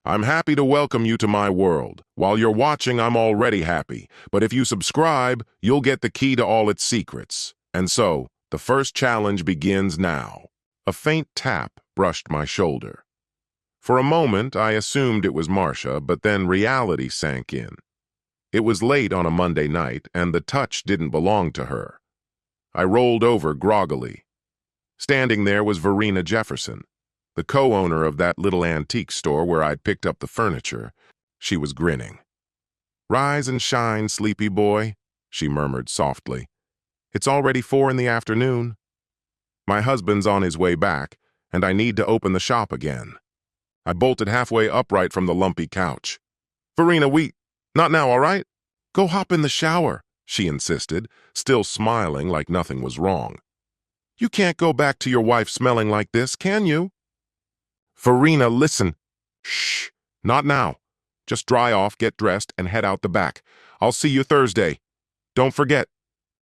I'm happy to welcome you to my world. While you're watching, I'm already happy. But if you subscribe, you'll get the key to all its secrets. And so, the first challenge begins now. A faint tap brushed my shoulder. For a moment, I assumed it was Marcia, but then reality sank in. It was late on a Monday night, and the touch didn't belong to her. I rolled over groggily. Standing there was Verena Jefferson, the co-owner of that little antique store where I'd picked up the furniture. She was grinning. "Rise and shine, sleepy boy," she murmured softly. "It's already 4 in the afternoon. My husband's on his way back, and I need to open the shop again." I bolted halfway upright from the lumpy couch. "Verena, not now, all right? Go hop in the shower," she insisted, still smiling like nothing was wrong. "You can't go back to your wife smelling like this, can you?" "Verena, listen." "Shh, not now. Just dry off, get dressed, and head out the back. I'll see you Thursday. Don't forget."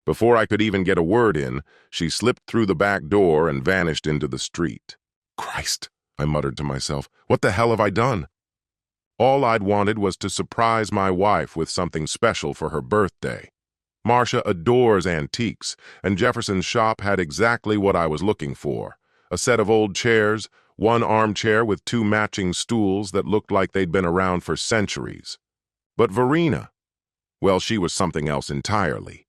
Before I could even get a word in, she slipped through the back door and vanished into the street. "Christ," I muttered to myself, "what the hell have I done?" All I'd wanted was to surprise my wife with something special for her birthday. Marcia adores antiques, and Jefferson's shop had exactly what I was looking for. A set of old chairs, one armchair with 2 matching stools that looked like they'd been around for centuries. But Verena, well, she was something else entirely.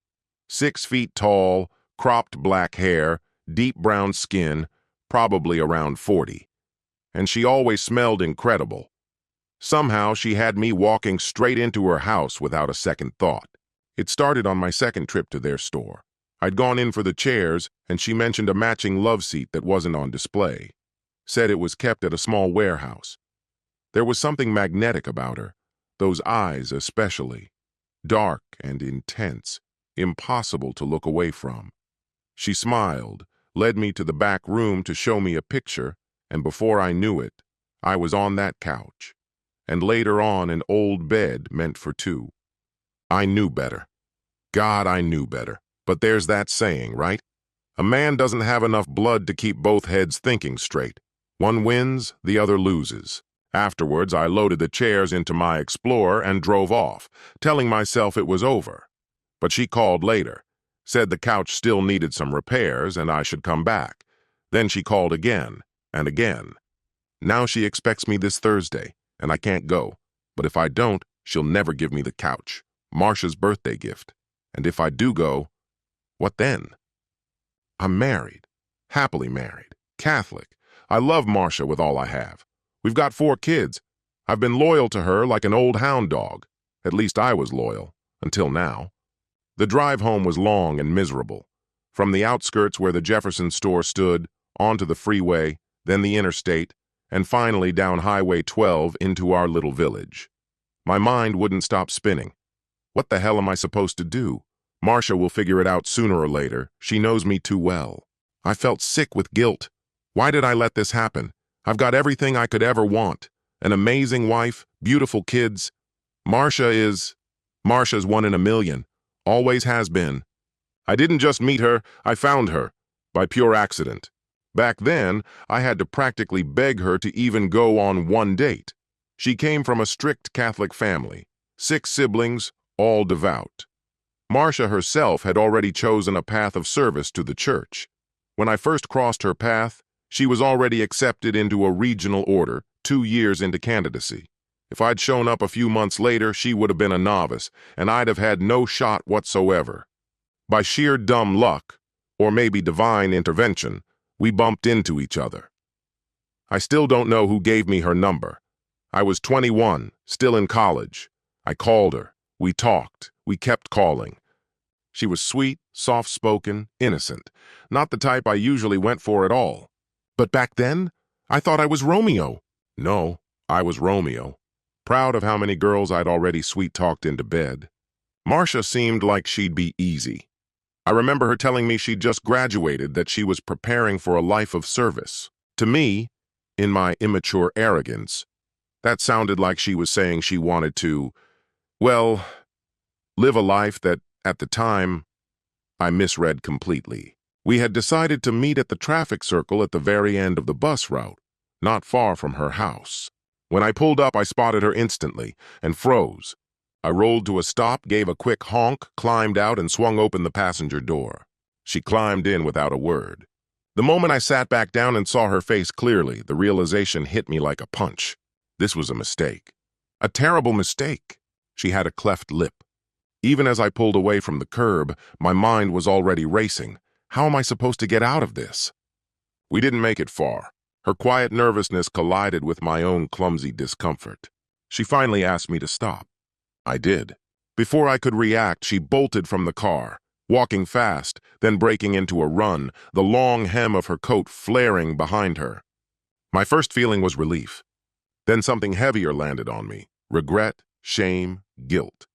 6 feet tall, cropped black hair, deep brown skin, probably around 40. And she always smelled incredible. Somehow she had me walking straight into her house without a second thought. It started on my second trip to their store. I'd gone in for the chairs, and she mentioned a matching love seat that wasn't on display. Said it was kept at a small warehouse. There was something magnetic about her, those eyes especially. Dark and intense, impossible to look away from. She smiled, led me to the back room to show me a picture, and before I knew it, I was on that couch, and later on an old bed meant for 2. I knew better. God, I knew better. But there's that saying, right? A man doesn't have enough blood to keep both heads thinking straight. One wins, the other loses. Afterwards, I loaded the chairs into my Explorer and drove off, telling myself it was over. But she called later, said the couch still needed some repairs and I should come back. Then she called again and again. Now she expects me this Thursday, and I can't go. But if I don't, she'll never give me the couch. Marcia's birthday gift. And if I do go, what then? I'm married, happily married, Catholic. I love Marcia with all I have. We've got 4 kids. I've been loyal to her like an old hound dog. At least I was loyal, until now. The drive home was long and miserable. From the outskirts where the Jefferson store stood, onto the freeway, then the interstate, and finally down Highway 12 into our little village. My mind wouldn't stop spinning. What the hell am I supposed to do? Marcia will figure it out sooner or later. She knows me too well. I felt sick with guilt. Why did I let this happen? I've got everything I could ever want. An amazing wife, beautiful kids. Marcia's 1 in a million. Always has been. I didn't just meet her, I found her. By pure accident. Back then, I had to practically beg her to even go on one date. She came from a strict Catholic family. 6 siblings, all devout. Marcia herself had already chosen a path of service to the church. When I first crossed her path, she was already accepted into a regional order 2 years into candidacy. If I'd shown up a few months later, she would have been a novice, and I'd have had no shot whatsoever. By sheer dumb luck, or maybe divine intervention, we bumped into each other. I still don't know who gave me her number. I was 21, still in college. I called her. We talked. We kept calling. She was sweet, soft-spoken, innocent. Not the type I usually went for at all. But back then, I thought I was Romeo. No, I was Romeo. Proud of how many girls I'd already sweet-talked into bed. Marcia seemed like she'd be easy. I remember her telling me she'd just graduated, that she was preparing for a life of service. To me, in my immature arrogance, that sounded like she was saying she wanted to, well, live a life that, at the time, I misread completely. We had decided to meet at the traffic circle at the very end of the bus route, not far from her house. When I pulled up, I spotted her instantly and froze. I rolled to a stop, gave a quick honk, climbed out, and swung open the passenger door. She climbed in without a word. The moment I sat back down and saw her face clearly, the realization hit me like a punch. This was a mistake. A terrible mistake. She had a cleft lip. Even as I pulled away from the curb, my mind was already racing. How am I supposed to get out of this? We didn't make it far. Her quiet nervousness collided with my own clumsy discomfort. She finally asked me to stop. I did. Before I could react, she bolted from the car, walking fast, then breaking into a run, the long hem of her coat flaring behind her. My first feeling was relief. Then something heavier landed on me: regret, shame, guilt.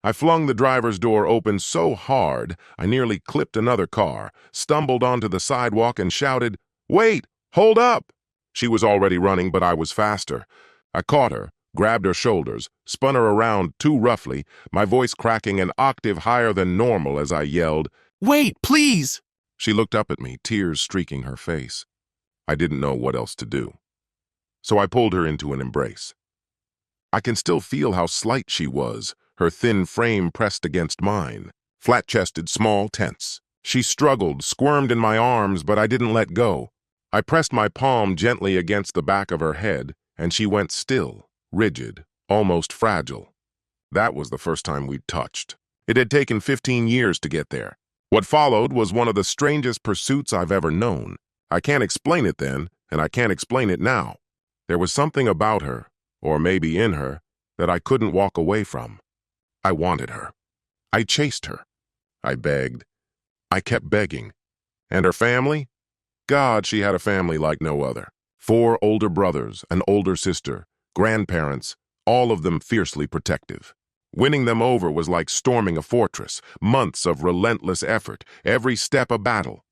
I flung the driver's door open so hard I nearly clipped another car, stumbled onto the sidewalk, and shouted, "Wait! Hold up!" She was already running, but I was faster. I caught her, grabbed her shoulders, spun her around too roughly, my voice cracking an octave higher than normal as I yelled, "Wait, please!" She looked up at me, tears streaking her face. I didn't know what else to do. So I pulled her into an embrace. I can still feel how slight she was, her thin frame pressed against mine. Flat-chested, small, tense. She struggled, squirmed in my arms, but I didn't let go. I pressed my palm gently against the back of her head, and she went still, rigid, almost fragile. That was the first time we'd touched. It had taken 15 years to get there. What followed was one of the strangest pursuits I've ever known. I can't explain it then, and I can't explain it now. There was something about her, or maybe in her, that I couldn't walk away from. I wanted her. I chased her. I begged. I kept begging. And her family? God, she had a family like no other. 4 older brothers, an older sister, grandparents, all of them fiercely protective. Winning them over was like storming a fortress, months of relentless effort, every step a battle.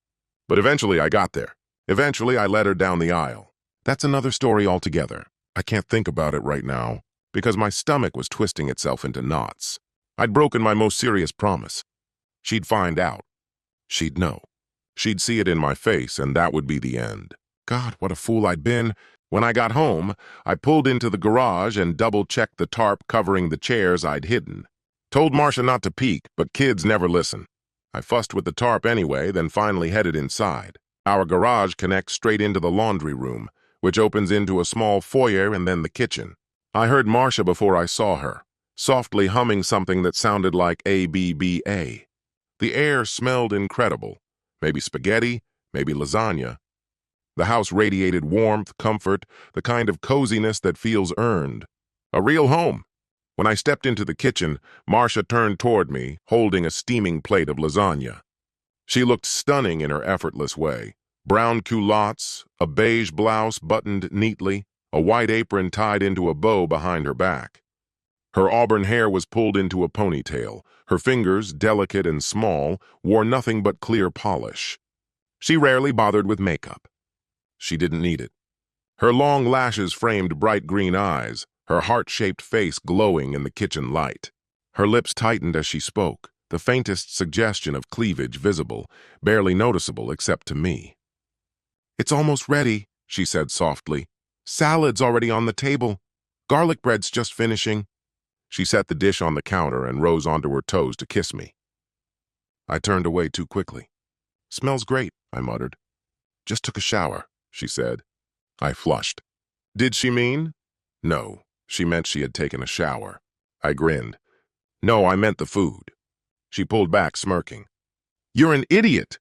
But eventually I got there. Eventually I led her down the aisle. That's another story altogether. I can't think about it right now, because my stomach was twisting itself into knots. I'd broken my most serious promise. She'd find out. She'd know. She'd see it in my face, and that would be the end. God, what a fool I'd been. When I got home, I pulled into the garage and double-checked the tarp covering the chairs I'd hidden. Told Marcia not to peek, but kids never listen. I fussed with the tarp anyway, then finally headed inside. Our garage connects straight into the laundry room, which opens into a small foyer and then the kitchen. I heard Marcia before I saw her, softly humming something that sounded like ABBA. The air smelled incredible. Maybe spaghetti, maybe lasagna. The house radiated warmth, comfort, the kind of coziness that feels earned. A real home. When I stepped into the kitchen, Marcia turned toward me, holding a steaming plate of lasagna. She looked stunning in her effortless way. Brown culottes, a beige blouse buttoned neatly, a white apron tied into a bow behind her back. Her auburn hair was pulled into a ponytail. Her fingers, delicate and small, wore nothing but clear polish. She rarely bothered with makeup. She didn't need it. Her long lashes framed bright green eyes, her heart-shaped face glowing in the kitchen light. Her lips tightened as she spoke, the faintest suggestion of cleavage visible, barely noticeable except to me. "It's almost ready," she said softly. "Salad's already on the table. Garlic bread's just finishing." She set the dish on the counter and rose onto her toes to kiss me. I turned away too quickly. "Smells great," I muttered. "Just took a shower," she said. I flushed. Did she mean? No, she meant she had taken a shower. I grinned. "No, I meant the food." She pulled back, smirking. "You're an idiot."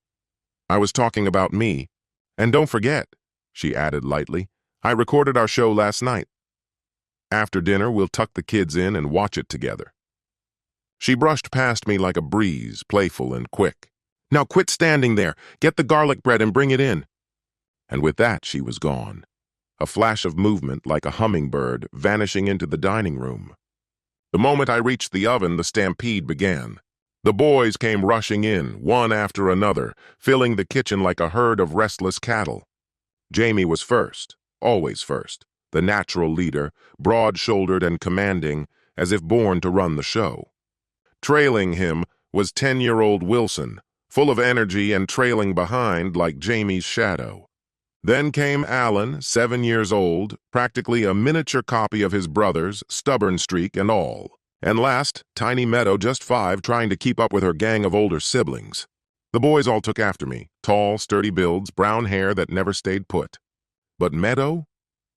I was talking about me. "And don't forget," she added lightly, "I recorded our show last night. After dinner, we'll tuck the kids in and watch it together." She brushed past me like a breeze, playful and quick. "Now quit standing there. Get the garlic bread and bring it in." And with that, she was gone. A flash of movement like a hummingbird vanishing into the dining room. The moment I reached the oven, the stampede began. The boys came rushing in, one after another, filling the kitchen like a herd of restless cattle. Jamie was first, always first, the natural leader, broad-shouldered and commanding, as if born to run the show. Trailing him was 10-year-old Wilson, full of energy and trailing behind like Jamie's shadow. Then came Alan, 7 years old, practically a miniature copy of his brothers, stubborn streak and all. And last, tiny Meadow, just 5, trying to keep up with her gang of older siblings. The boys all took after me, tall, sturdy builds, brown hair that never stayed put. But Meadow?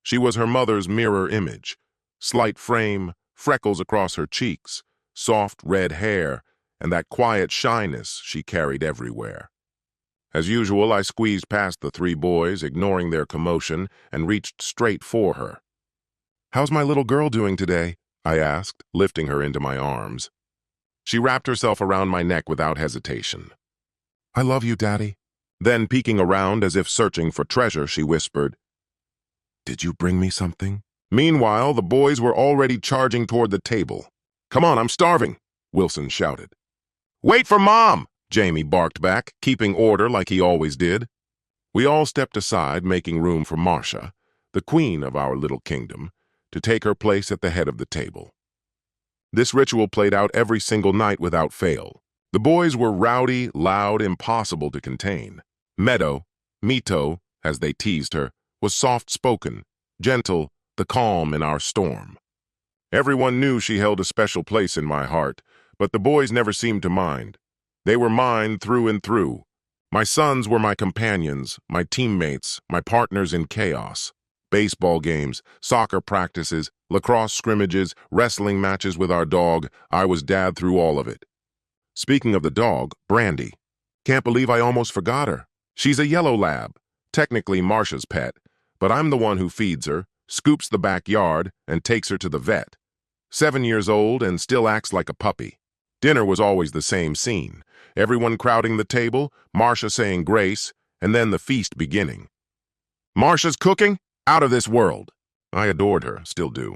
She was her mother's mirror image. Slight frame, freckles across her cheeks, soft red hair, and that quiet shyness she carried everywhere. As usual, I squeezed past the 3 boys, ignoring their commotion, and reached straight for her. "How's my little girl doing today?" I asked, lifting her into my arms. She wrapped herself around my neck without hesitation. "I love you, Daddy." Then, peeking around as if searching for treasure, she whispered, "Did you bring me something?" Meanwhile, the boys were already charging toward the table. "Come on, I'm starving," Wilson shouted. "Wait for Mom!" Jamie barked back, keeping order like he always did. We all stepped aside, making room for Marcia, the queen of our little kingdom, to take her place at the head of the table. This ritual played out every single night without fail. The boys were rowdy, loud, impossible to contain. Meadow, Mito, as they teased her, was soft-spoken, gentle, the calm in our storm. Everyone knew she held a special place in my heart, but the boys never seemed to mind. They were mine through and through. My sons were my companions, my teammates, my partners in chaos. Baseball games, soccer practices, lacrosse scrimmages, wrestling matches with our dog, I was dad through all of it. Speaking of the dog, Brandy. Can't believe I almost forgot her. She's a yellow lab, technically Marcia's pet, but I'm the one who feeds her, scoops the backyard, and takes her to the vet. 7 years old and still acts like a puppy. Dinner was always the same scene. Everyone crowding the table, Marcia saying grace, and then the feast beginning. "Marcia's cooking? Out of this world." I adored her, still do.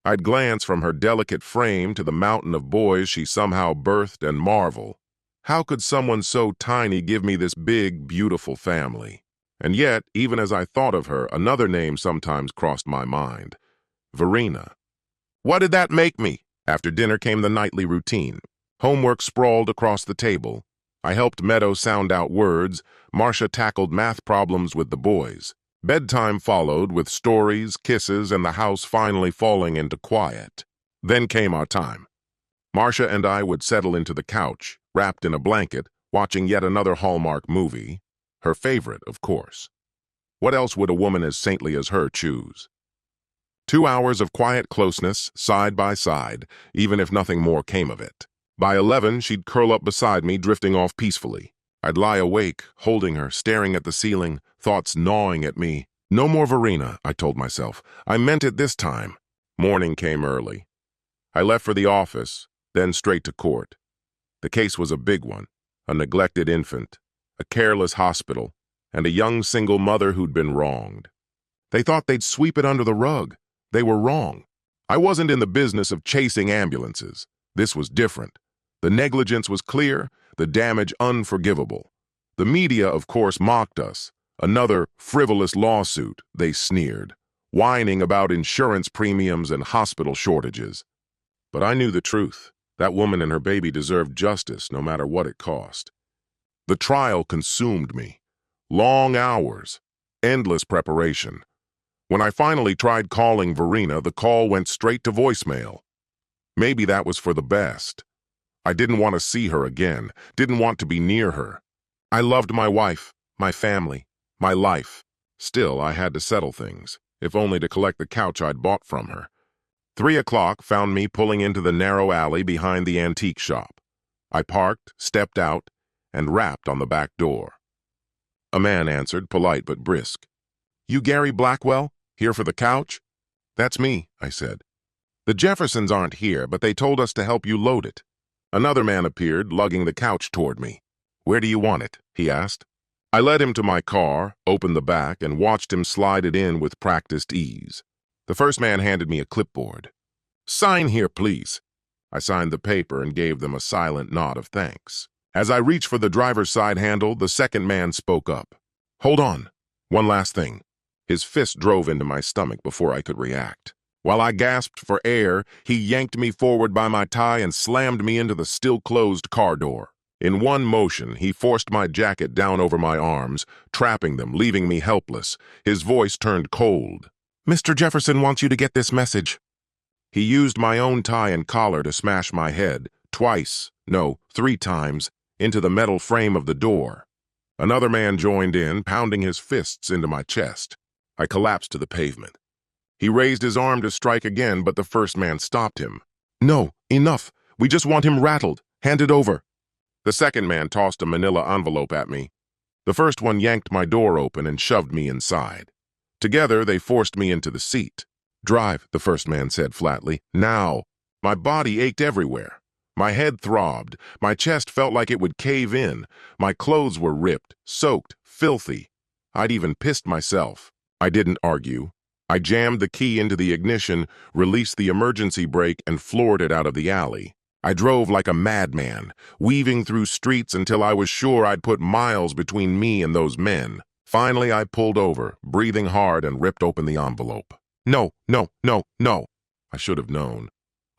I'd glance from her delicate frame to the mountain of boys she somehow birthed and marvel. How could someone so tiny give me this big, beautiful family? And yet, even as I thought of her, another name sometimes crossed my mind. Verena. What did that make me? After dinner came the nightly routine. Homework sprawled across the table. I helped Meadow sound out words. Marcia tackled math problems with the boys. Bedtime followed with stories, kisses, and the house finally falling into quiet. Then came our time. Marcia and I would settle into the couch, wrapped in a blanket, watching yet another Hallmark movie. Her favorite, of course. What else would a woman as saintly as her choose? 2 hours of quiet closeness, side by side, even if nothing more came of it. By 11, she'd curl up beside me, drifting off peacefully. I'd lie awake, holding her, staring at the ceiling, thoughts gnawing at me. No more Verena, I told myself. I meant it this time. Morning came early. I left for the office, then straight to court. The case was a big one. A neglected infant, a careless hospital, and a young single mother who'd been wronged. They thought they'd sweep it under the rug. They were wrong. I wasn't in the business of chasing ambulances. This was different. The negligence was clear, the damage unforgivable. The media, of course, mocked us. Another frivolous lawsuit, they sneered, whining about insurance premiums and hospital shortages. But I knew the truth. That woman and her baby deserved justice, no matter what it cost. The trial consumed me. Long hours, endless preparation. When I finally tried calling Verena, the call went straight to voicemail. Maybe that was for the best. I didn't want to see her again, didn't want to be near her. I loved my wife, my family, my life. Still, I had to settle things, if only to collect the couch I'd bought from her. 3 o'clock found me pulling into the narrow alley behind the antique shop. I parked, stepped out, and rapped on the back door. A man answered, polite but brisk. "You Gary Blackwell? Here for the couch?" "That's me," I said. "The Jeffersons aren't here, but they told us to help you load it." Another man appeared, lugging the couch toward me. "Where do you want it?" he asked. I led him to my car, opened the back, and watched him slide it in with practiced ease. The first man handed me a clipboard. "Sign here, please." I signed the paper and gave them a silent nod of thanks. As I reached for the driver's side handle, the second man spoke up. "Hold on. One last thing." His fist drove into my stomach before I could react. While I gasped for air, he yanked me forward by my tie and slammed me into the still-closed car door. In one motion, he forced my jacket down over my arms, trapping them, leaving me helpless. His voice turned cold. "Mr. Jefferson wants you to get this message." He used my own tie and collar to smash my head, twice, no, 3 times, into the metal frame of the door. Another man joined in, pounding his fists into my chest. I collapsed to the pavement. He raised his arm to strike again, but the first man stopped him. "No, enough. We just want him rattled. Hand it over." The second man tossed a manila envelope at me. The first one yanked my door open and shoved me inside. Together, they forced me into the seat. "Drive," the first man said flatly. "Now." My body ached everywhere. My head throbbed. My chest felt like it would cave in. My clothes were ripped, soaked, filthy. I'd even pissed myself. I didn't argue. I jammed the key into the ignition, released the emergency brake, and floored it out of the alley. I drove like a madman, weaving through streets until I was sure I'd put miles between me and those men. Finally, I pulled over, breathing hard, and ripped open the envelope. No, no, no, no. I should have known.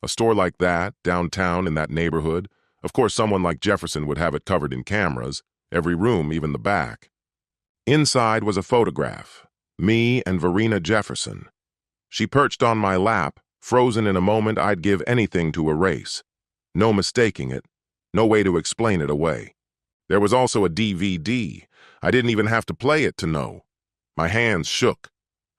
A store like that, downtown in that neighborhood, of course someone like Jefferson would have it covered in cameras, every room, even the back. Inside was a photograph, me and Verena Jefferson. She perched on my lap, frozen in a moment I'd give anything to erase. No mistaking it, no way to explain it away. There was also a DVD. I didn't even have to play it to know. My hands shook.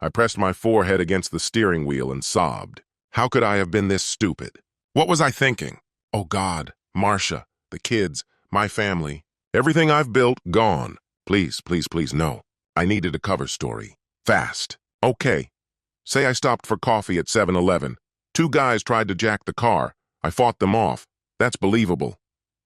I pressed my forehead against the steering wheel and sobbed. How could I have been this stupid? What was I thinking? Oh God, Marcia, the kids, my family, everything I've built, gone. Please, please, please, no. I needed a cover story. Fast. Okay. Say I stopped for coffee at 7-Eleven. 2 guys tried to jack the car. I fought them off. That's believable.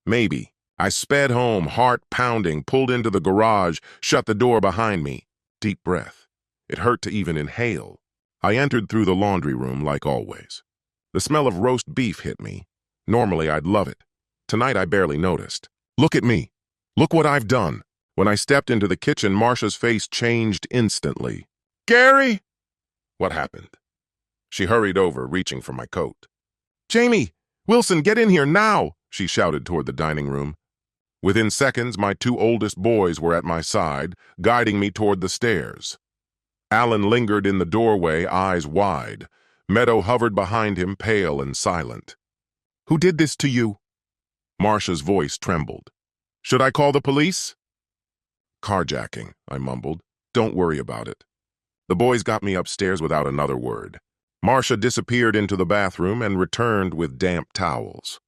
Maybe. I sped home, heart pounding, pulled into the garage, shut the door behind me. Deep breath. It hurt to even inhale. I entered through the laundry room like always. The smell of roast beef hit me. Normally I'd love it. Tonight I barely noticed. Look at me. Look what I've done. When I stepped into the kitchen, Marcia's face changed instantly. "Gary!" What happened? She hurried over, reaching for my coat. "Jamie! Wilson, get in here now!" she shouted toward the dining room. Within seconds, my 2 oldest boys were at my side, guiding me toward the stairs. Alan lingered in the doorway, eyes wide. Meadow hovered behind him, pale and silent. "Who did this to you?" Marcia's voice trembled. "Should I call the police?" "Carjacking," I mumbled. "Don't worry about it." The boys got me upstairs without another word. Marcia disappeared into the bathroom and returned with damp towels.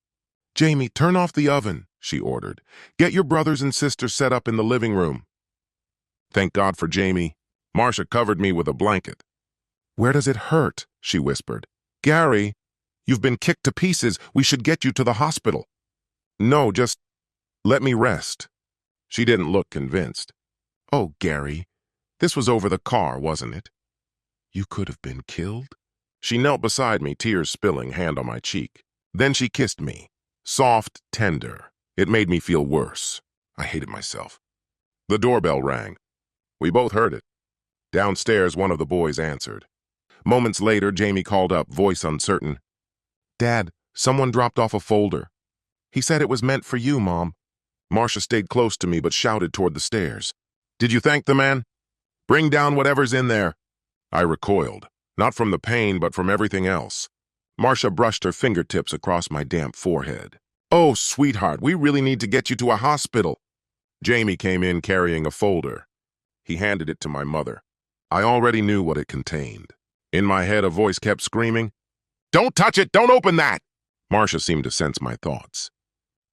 "Jamie, turn off the oven," she ordered. "Get your brothers and sisters set up in the living room." Thank God for Jamie. Marcia covered me with a blanket. "Where does it hurt?" she whispered. "Gary, you've been kicked to pieces. We should get you to the hospital." "No, just let me rest." She didn't look convinced. "Oh, Gary, this was over the car, wasn't it? You could have been killed." She knelt beside me, tears spilling, hand on my cheek. Then she kissed me. Soft, tender. It made me feel worse. I hated myself. The doorbell rang. We both heard it. Downstairs, one of the boys answered. Moments later, Jamie called up, voice uncertain. "Dad, someone dropped off a folder. He said it was meant for you, Mom." Marcia stayed close to me but shouted toward the stairs. "Did you thank the man? Bring down whatever's in there." I recoiled, not from the pain but from everything else. Marcia brushed her fingertips across my damp forehead. "Oh, sweetheart, we really need to get you to a hospital." Jamie came in carrying a folder. He handed it to my mother. I already knew what it contained. In my head, a voice kept screaming, "Don't touch it! Don't open that!" Marcia seemed to sense my thoughts.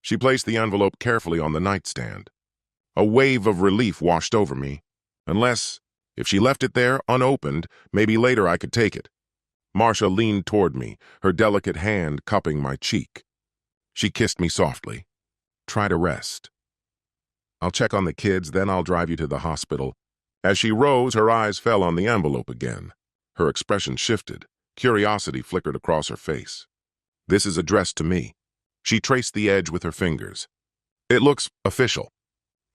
She placed the envelope carefully on the nightstand. A wave of relief washed over me. Unless, if she left it there, unopened, maybe later I could take it. Marcia leaned toward me, her delicate hand cupping my cheek. She kissed me softly. "Try to rest. I'll check on the kids, then I'll drive you to the hospital." As she rose, her eyes fell on the envelope again. Her expression shifted. Curiosity flickered across her face. "This is addressed to me." She traced the edge with her fingers. "It looks official."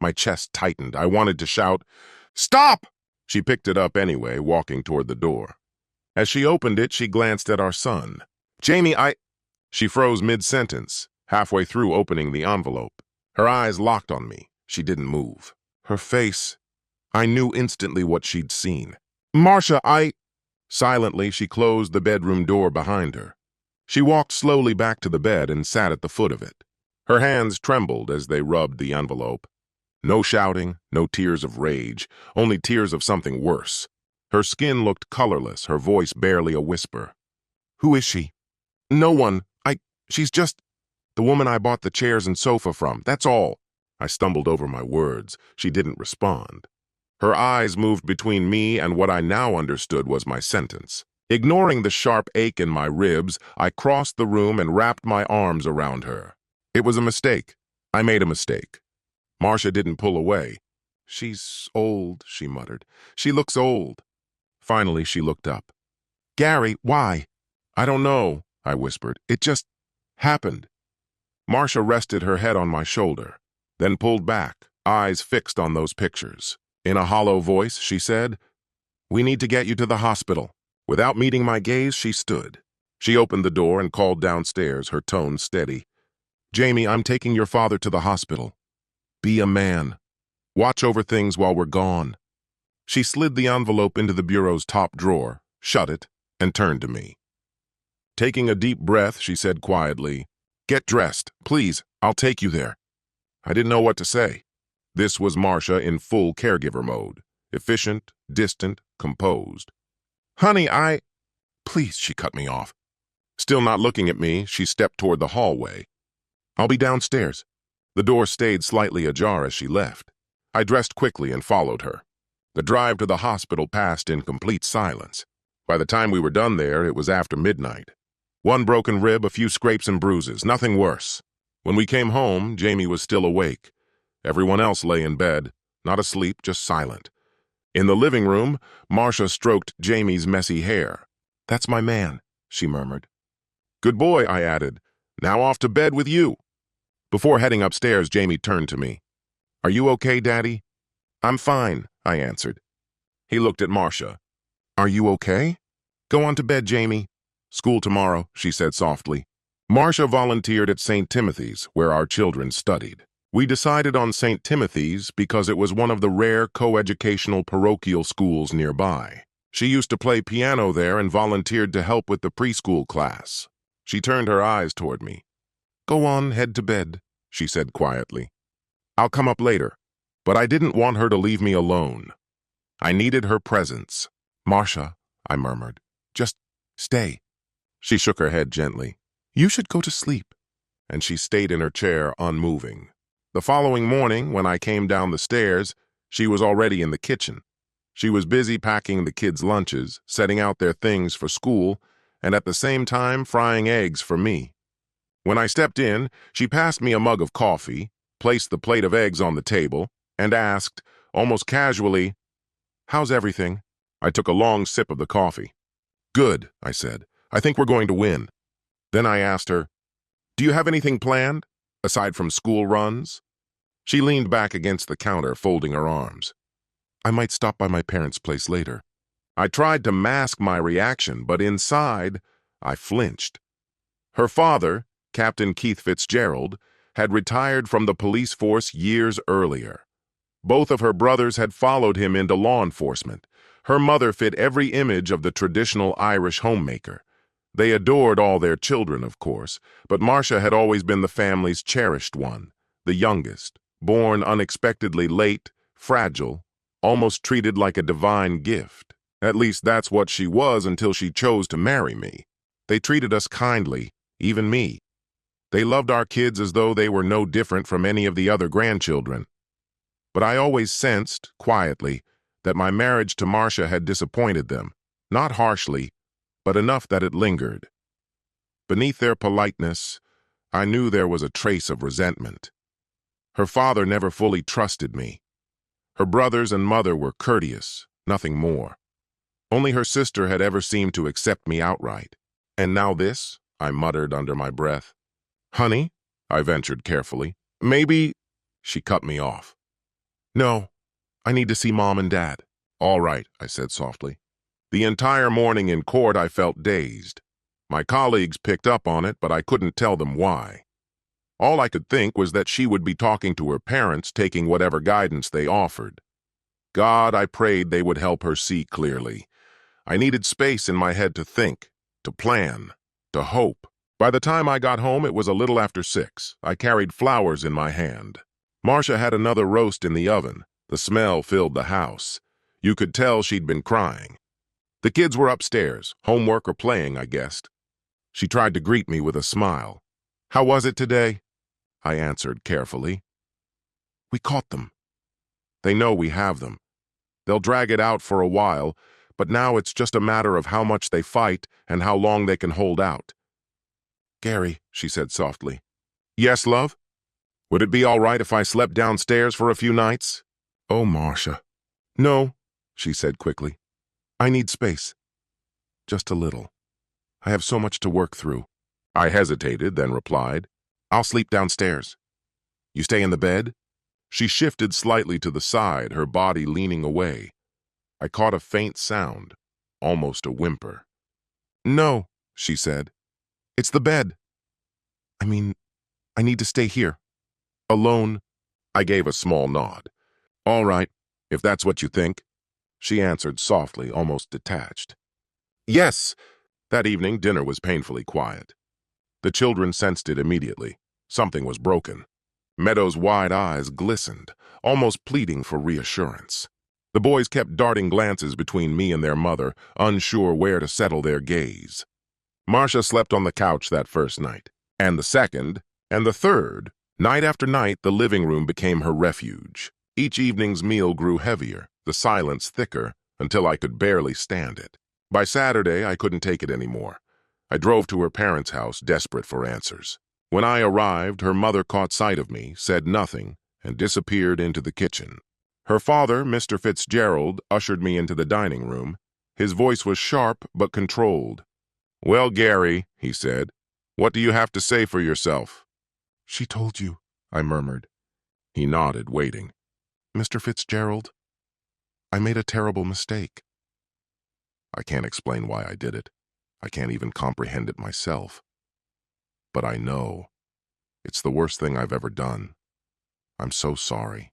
My chest tightened. I wanted to shout, "Stop!" She picked it up anyway, walking toward the door. As she opened it, she glanced at our son. "Jamie, She froze mid-sentence, halfway through opening the envelope. Her eyes locked on me. She didn't move. Her face, I knew instantly what she'd seen. Marcia, Silently, she closed the bedroom door behind her. She walked slowly back to the bed and sat at the foot of it. Her hands trembled as they rubbed the envelope. No shouting, no tears of rage, only tears of something worse. Her skin looked colorless, her voice barely a whisper. Who is she? No one. She's just the woman I bought the chairs and sofa from, that's all. I stumbled over my words. She didn't respond. Her eyes moved between me and what I now understood was my sentence. Ignoring the sharp ache in my ribs, I crossed the room and wrapped my arms around her. It was a mistake. I made a mistake. Marcia didn't pull away. She's old, she muttered. She looks old. Finally, she looked up. Gary, why? I don't know, I whispered. It just happened. Marcia rested her head on my shoulder, then pulled back, eyes fixed on those pictures. In a hollow voice, she said, We need to get you to the hospital. Without meeting my gaze, she stood. She opened the door and called downstairs, her tone steady. Jamie, I'm taking your father to the hospital. Be a man. Watch over things while we're gone. She slid the envelope into the bureau's top drawer, shut it, and turned to me. Taking a deep breath, she said quietly, Get dressed, please, I'll take you there. I didn't know what to say. This was Marcia in full caregiver mode, efficient, distant, composed. Honey, Please, she cut me off. Still not looking at me, she stepped toward the hallway. I'll be downstairs. The door stayed slightly ajar as she left. I dressed quickly and followed her. The drive to the hospital passed in complete silence. By the time we were done there, it was after midnight. One broken rib, a few scrapes and bruises, nothing worse. When we came home, Jamie was still awake. Everyone else lay in bed, not asleep, just silent. In the living room, Marcia stroked Jamie's messy hair. That's my man, she murmured. Good boy, I added. Now off to bed with you. Before heading upstairs, Jamie turned to me. Are you okay, Daddy? I'm fine, I answered. He looked at Marcia. Are you okay? Go on to bed, Jamie. School tomorrow, she said softly. Marcia volunteered at St. Timothy's, where our children studied. We decided on St. Timothy's because it was one of the rare coeducational parochial schools nearby. She used to play piano there and volunteered to help with the preschool class. She turned her eyes toward me. Go on, head to bed, she said quietly. I'll come up later. But I didn't want her to leave me alone. I needed her presence. Marcia, I murmured, just stay. She shook her head gently. You should go to sleep. And she stayed in her chair, unmoving. The following morning, when I came down the stairs, she was already in the kitchen. She was busy packing the kids' lunches, setting out their things for school, and at the same time frying eggs for me. When I stepped in, she passed me a mug of coffee, placed the plate of eggs on the table, and asked, almost casually, How's everything? I took a long sip of the coffee. Good, I said. I think we're going to win. Then I asked her, Do you have anything planned, aside from school runs? She leaned back against the counter, folding her arms. I might stop by my parents' place later. I tried to mask my reaction, but inside, I flinched. Her father, Captain Keith Fitzgerald, had retired from the police force years earlier. Both of her brothers had followed him into law enforcement. Her mother fit every image of the traditional Irish homemaker. They adored all their children, of course, but Marcia had always been the family's cherished one, the youngest, born unexpectedly late, fragile, almost treated like a divine gift. At least that's what she was until she chose to marry me. They treated us kindly, even me. They loved our kids as though they were no different from any of the other grandchildren. But I always sensed, quietly, that my marriage to Marcia had disappointed them, not harshly, but enough that it lingered. Beneath their politeness, I knew there was a trace of resentment. Her father never fully trusted me. Her brothers and mother were courteous, nothing more. Only her sister had ever seemed to accept me outright. And now this, I muttered under my breath. Honey, I ventured carefully. Maybe... She cut me off. No, I need to see Mom and Dad. All right, I said softly. The entire morning in court I felt dazed. My colleagues picked up on it, but I couldn't tell them why. All I could think was that she would be talking to her parents, taking whatever guidance they offered. God, I prayed they would help her see clearly. I needed space in my head to think, to plan, to hope. By the time I got home, it was a little after 6. I carried flowers in my hand. Marcia had another roast in the oven. The smell filled the house. You could tell she'd been crying. The kids were upstairs, homework or playing, I guessed. She tried to greet me with a smile. "How was it today?" I answered carefully. "We caught them. They know we have them. They'll drag it out for a while, but now it's just a matter of how much they fight and how long they can hold out." "Gary," she said softly. "Yes, love? Would it be all right if I slept downstairs for a few nights?" "Oh, Marcia." "No," she said quickly. "I need space. Just a little. I have so much to work through." I hesitated, then replied, "I'll sleep downstairs. You stay in the bed?" She shifted slightly to the side, her body leaning away. I caught a faint sound, almost a whimper. "No," she said. "It's the bed. I mean, I need to stay here. Alone." I gave a small nod. "All right, if that's what you think," she answered softly, almost detached. "Yes." That evening, dinner was painfully quiet. The children sensed it immediately. Something was broken. Meadows' wide eyes glistened, almost pleading for reassurance. The boys kept darting glances between me and their mother, unsure where to settle their gaze. Marcia slept on the couch that first night, and the second, and the third. Night after night, the living room became her refuge. Each evening's meal grew heavier, the silence thicker, until I could barely stand it. By Saturday, I couldn't take it anymore. I drove to her parents' house, desperate for answers. When I arrived, her mother caught sight of me, said nothing, and disappeared into the kitchen. Her father, Mr. Fitzgerald, ushered me into the dining room. His voice was sharp but controlled. "Well, Gary," he said, "what do you have to say for yourself?" "She told you," I murmured. He nodded, waiting. "Mr. Fitzgerald, I made a terrible mistake. I can't explain why I did it. I can't even comprehend it myself. But I know. It's the worst thing I've ever done. I'm so sorry.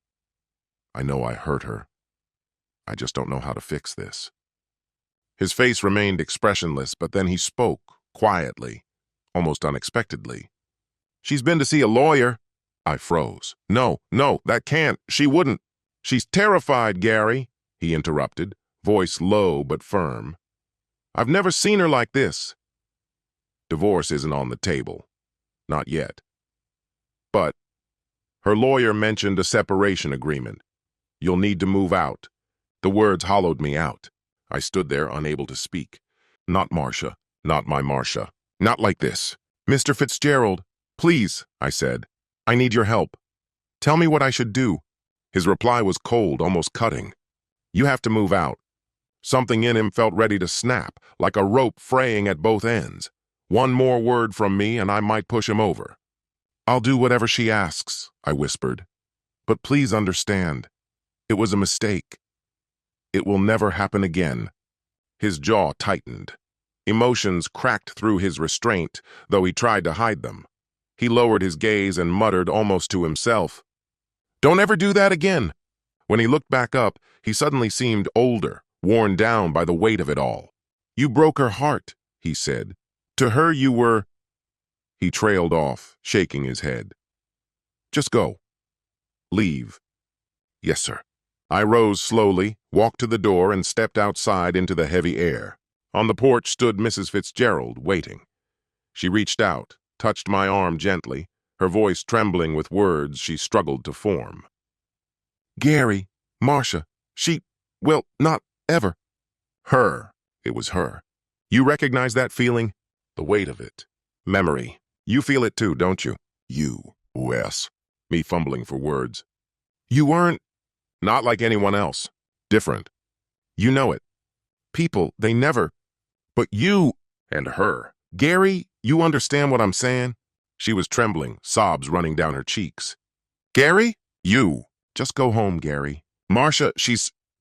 I know I hurt her. I just don't know how to fix this." His face remained expressionless, but then he spoke, quietly, almost unexpectedly. "She's been to see a lawyer." I froze. No, that can't. She wouldn't." "She's terrified, Gary," he interrupted, voice low but firm. "I've never seen her like this. Divorce isn't on the table. Not yet. But her lawyer mentioned a separation agreement. You'll need to move out." The words hollowed me out. I stood there, unable to speak. "Not Marcia. Not my Marcia. Not like this." "Mr. Fitzgerald, please," I said. "I need your help. Tell me what I should do." His reply was cold, almost cutting. "You have to move out." Something in him felt ready to snap, like a rope fraying at both ends. One more word from me and I might push him over. "I'll do whatever she asks," I whispered. "But please understand, it was a mistake. It will never happen again." His jaw tightened. Emotions cracked through his restraint, though he tried to hide them. He lowered his gaze and muttered almost to himself, "Don't ever do that again." When he looked back up, he suddenly seemed older, worn down by the weight of it all. "You broke her heart," he said. "To her you were—" He trailed off, shaking his head. "Just go. Leave." "Yes, sir." I rose slowly, walked to the door, and stepped outside into the heavy air. On the porch stood Mrs. Fitzgerald, waiting. She reached out, touched my arm gently, her voice trembling with words she struggled to form. "Gary, Marcia, well, not ever." Her. It was her. "You recognize that feeling? The weight of it. Memory. You feel it too, don't you?" "You, Wes." Me fumbling for words. "You weren't—" "Not like anyone else. Different. You know it. People, they never—" "But you—" "And her. Gary, you understand what I'm saying?" She was trembling, sobs running down her cheeks. "Gary? You. Just go home, Gary. Marcia,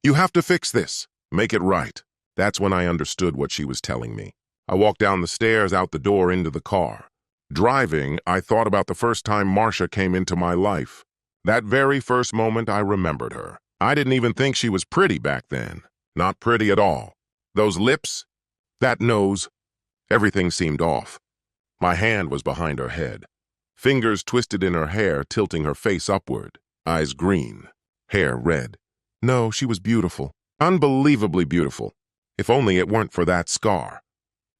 you have to fix this. Make it right." That's when I understood what she was telling me. I walked down the stairs, out the door, into the car. Driving, I thought about the first time Marcia came into my life. That very first moment I remembered her. I didn't even think she was pretty back then. Not pretty at all. Those lips, that nose, everything seemed off. My hand was behind her head. Fingers twisted in her hair, tilting her face upward. Eyes green. Hair red. No, she was beautiful. Unbelievably beautiful. If only it weren't for that scar.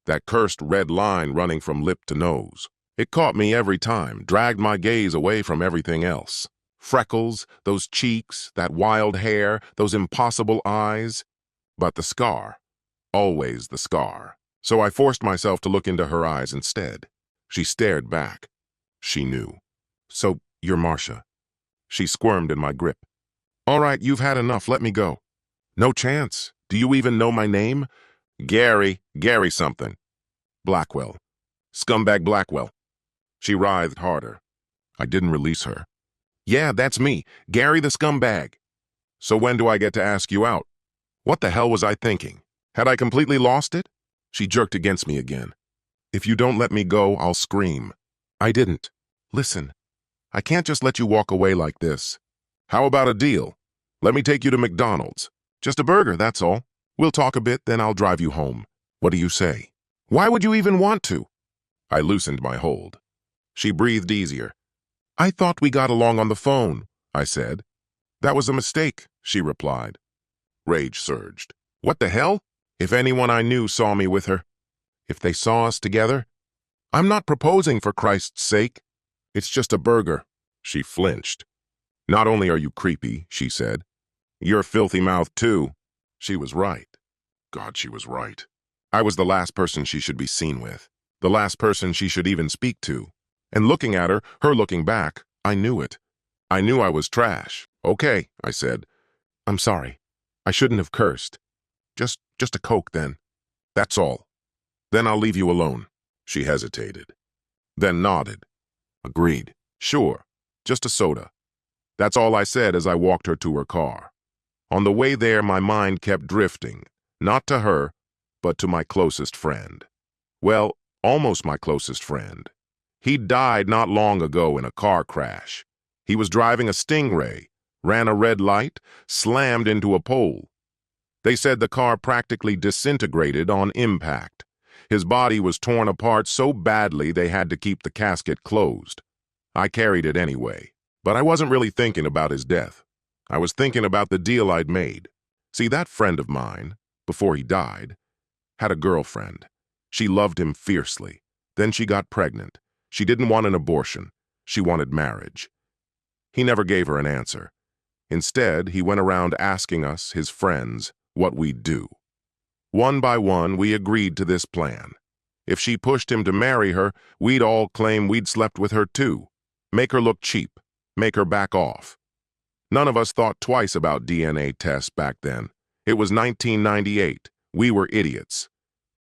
That cursed red line running from lip to nose. It caught me every time, dragged my gaze away from everything else. Freckles, those cheeks, that wild hair, those impossible eyes. But the scar. Always the scar. So I forced myself to look into her eyes instead. She stared back. She knew. So, you're Marcia. She squirmed in my grip. All right, you've had enough, let me go. No chance. Do you even know my name? Gary something. Blackwell. Scumbag Blackwell. She writhed harder. I didn't release her. Yeah, that's me, Gary the scumbag. So when do I get to ask you out? What the hell was I thinking? Had I completely lost it? She jerked against me again. If you don't let me go, I'll scream. I didn't. Listen, I can't just let you walk away like this. How about a deal? Let me take you to McDonald's. Just a burger, that's all. We'll talk a bit, then I'll drive you home. What do you say? Why would you even want to? I loosened my hold. She breathed easier. I thought we got along on the phone, I said. That was a mistake, she replied. Rage surged. What the hell? If anyone I knew saw me with her. If they saw us together. I'm not proposing for Christ's sake. It's just a burger. She flinched. Not only are you creepy, she said. You're filthy mouthed too. She was right. God, she was right. I was the last person she should be seen with. The last person she should even speak to. And looking at her, her looking back, I knew it. I knew I was trash. Okay, I said. I'm sorry. I shouldn't have cursed. Just a Coke then. That's all. Then I'll leave you alone. She hesitated. Then nodded. Agreed. Sure. Just a soda. That's all I said as I walked her to her car. On the way there, my mind kept drifting, not to her, but to my closest friend. Well, almost my closest friend. He died not long ago in a car crash. He was driving a Stingray, ran a red light, slammed into a pole. They said the car practically disintegrated on impact. His body was torn apart so badly they had to keep the casket closed. I carried it anyway, but I wasn't really thinking about his death. I was thinking about the deal I'd made. See, that friend of mine, before he died, had a girlfriend. She loved him fiercely. Then she got pregnant. She didn't want an abortion. She wanted marriage. He never gave her an answer. Instead, he went around asking us, his friends, what we'd do. One by one, we agreed to this plan. If she pushed him to marry her, we'd all claim we'd slept with her too. Make her look cheap. Make her back off. None of us thought twice about DNA tests back then. It was 1998. We were idiots.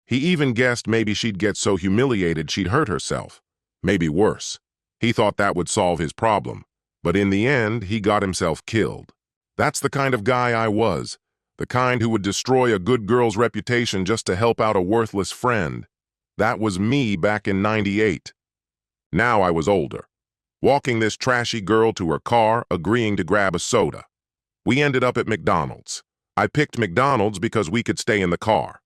He even guessed maybe she'd get so humiliated she'd hurt herself. Maybe worse. He thought that would solve his problem. But in the end, he got himself killed. That's the kind of guy I was. The kind who would destroy a good girl's reputation just to help out a worthless friend. That was me back in '98. Now I was older. Walking this trashy girl to her car, agreeing to grab a soda. We ended up at McDonald's. I picked McDonald's because we could stay in the car.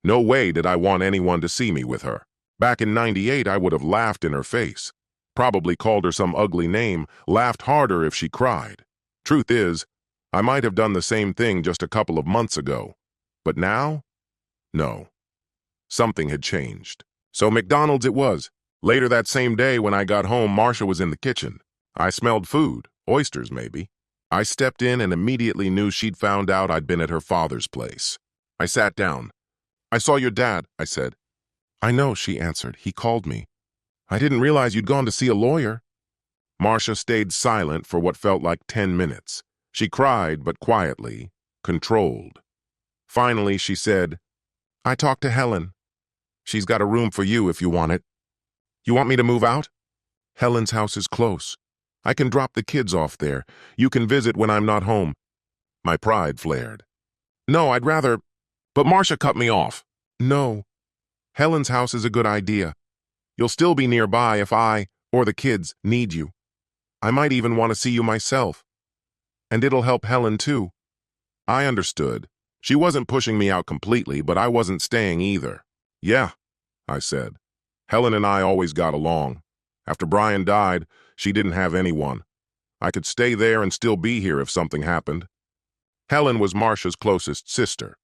No way did I want anyone to see me with her. Back in '98, I would have laughed in her face. Probably called her some ugly name, laughed harder if she cried. Truth is, I might have done the same thing just a couple of months ago. But now? No. Something had changed. So McDonald's it was. Later that same day when I got home, Marcia was in the kitchen. I smelled food, oysters maybe. I stepped in and immediately knew she'd found out I'd been at her father's place. I sat down. I saw your dad, I said. I know, she answered. He called me. I didn't realize you'd gone to see a lawyer. Marcia stayed silent for what felt like 10 minutes. She cried, but quietly, controlled. Finally, she said, I talked to Helen. She's got a room for you if you want it. You want me to move out? Helen's house is close. I can drop the kids off there. You can visit when I'm not home. My pride flared. No, I'd rather... But Marcia cut me off. No. Helen's house is a good idea. You'll still be nearby if I, or the kids, need you. I might even want to see you myself. And it'll help Helen too. I understood. She wasn't pushing me out completely, but I wasn't staying either. Yeah, I said. Helen and I always got along. After Brian died, she didn't have anyone. I could stay there and still be here if something happened. Helen was Marcia's closest sister.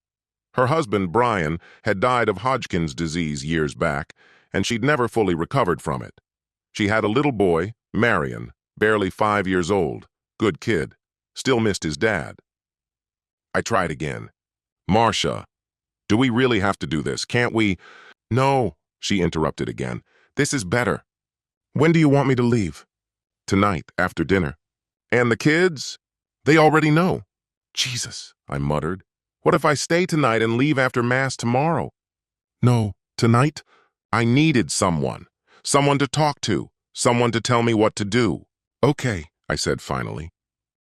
Her husband, Brian, had died of Hodgkin's disease years back, and she'd never fully recovered from it. She had a little boy, Marion, barely 5 years old, good kid, still missed his dad. I tried again. Marcia, do we really have to do this? Can't we? No, she interrupted again. This is better. When do you want me to leave? Tonight, after dinner. And the kids? They already know. Jesus, I muttered. What if I stay tonight and leave after Mass tomorrow? No, tonight? I needed someone. Someone to talk to. Someone to tell me what to do. Okay, I said finally.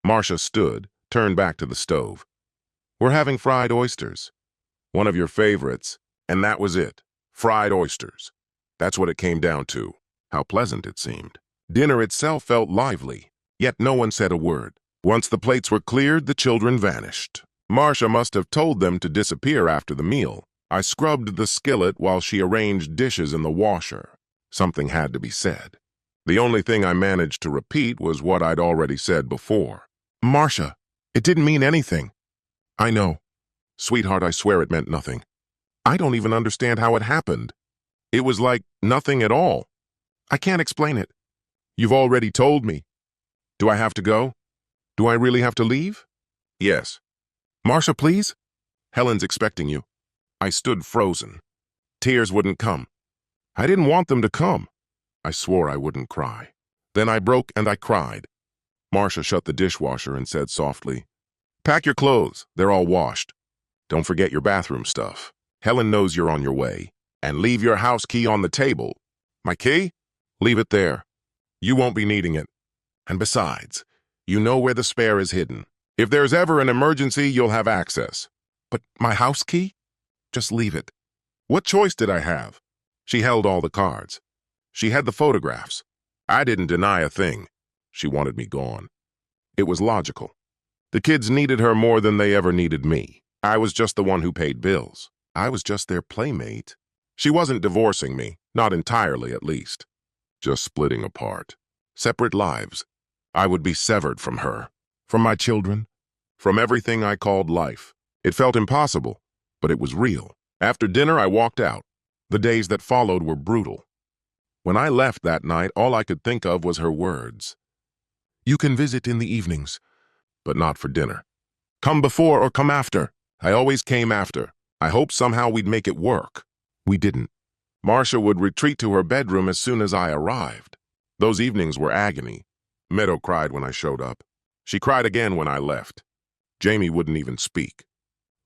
Marcia stood, turned back to the stove. We're having fried oysters. One of your favorites, and that was it. Fried oysters. That's what it came down to. How pleasant it seemed. Dinner itself felt lively, yet no one said a word. Once the plates were cleared, the children vanished. Marcia must have told them to disappear after the meal. I scrubbed the skillet while she arranged dishes in the washer. Something had to be said. The only thing I managed to repeat was what I'd already said before. Marcia, it didn't mean anything. I know. Sweetheart, I swear it meant nothing. I don't even understand how it happened. It was like nothing at all. I can't explain it. You've already told me. Do I have to go? Do I really have to leave? Yes. Marcia, please? Helen's expecting you. I stood frozen. Tears wouldn't come. I didn't want them to come. I swore I wouldn't cry. Then I broke and I cried. Marcia shut the dishwasher and said softly, Pack your clothes. They're all washed. Don't forget your bathroom stuff. Helen knows you're on your way. And leave your house key on the table. My key? Leave it there. You won't be needing it. And besides, you know where the spare is hidden. If there's ever an emergency, you'll have access. But my house key? Just leave it. What choice did I have? She held all the cards. She had the photographs. I didn't deny a thing. She wanted me gone. It was logical. The kids needed her more than they ever needed me. I was just the one who paid bills. I was just their playmate. She wasn't divorcing me, not entirely at least. Just splitting apart. Separate lives. I would be severed from her, from my children, from everything I called life. It felt impossible, but it was real. After dinner, I walked out. The days that followed were brutal. When I left that night, all I could think of was her words. You can visit in the evenings, but not for dinner. Come before or come after. I always came after. I hoped somehow we'd make it work. We didn't. Marcia would retreat to her bedroom as soon as I arrived. Those evenings were agony. Meadow cried when I showed up. She cried again when I left. Jamie wouldn't even speak.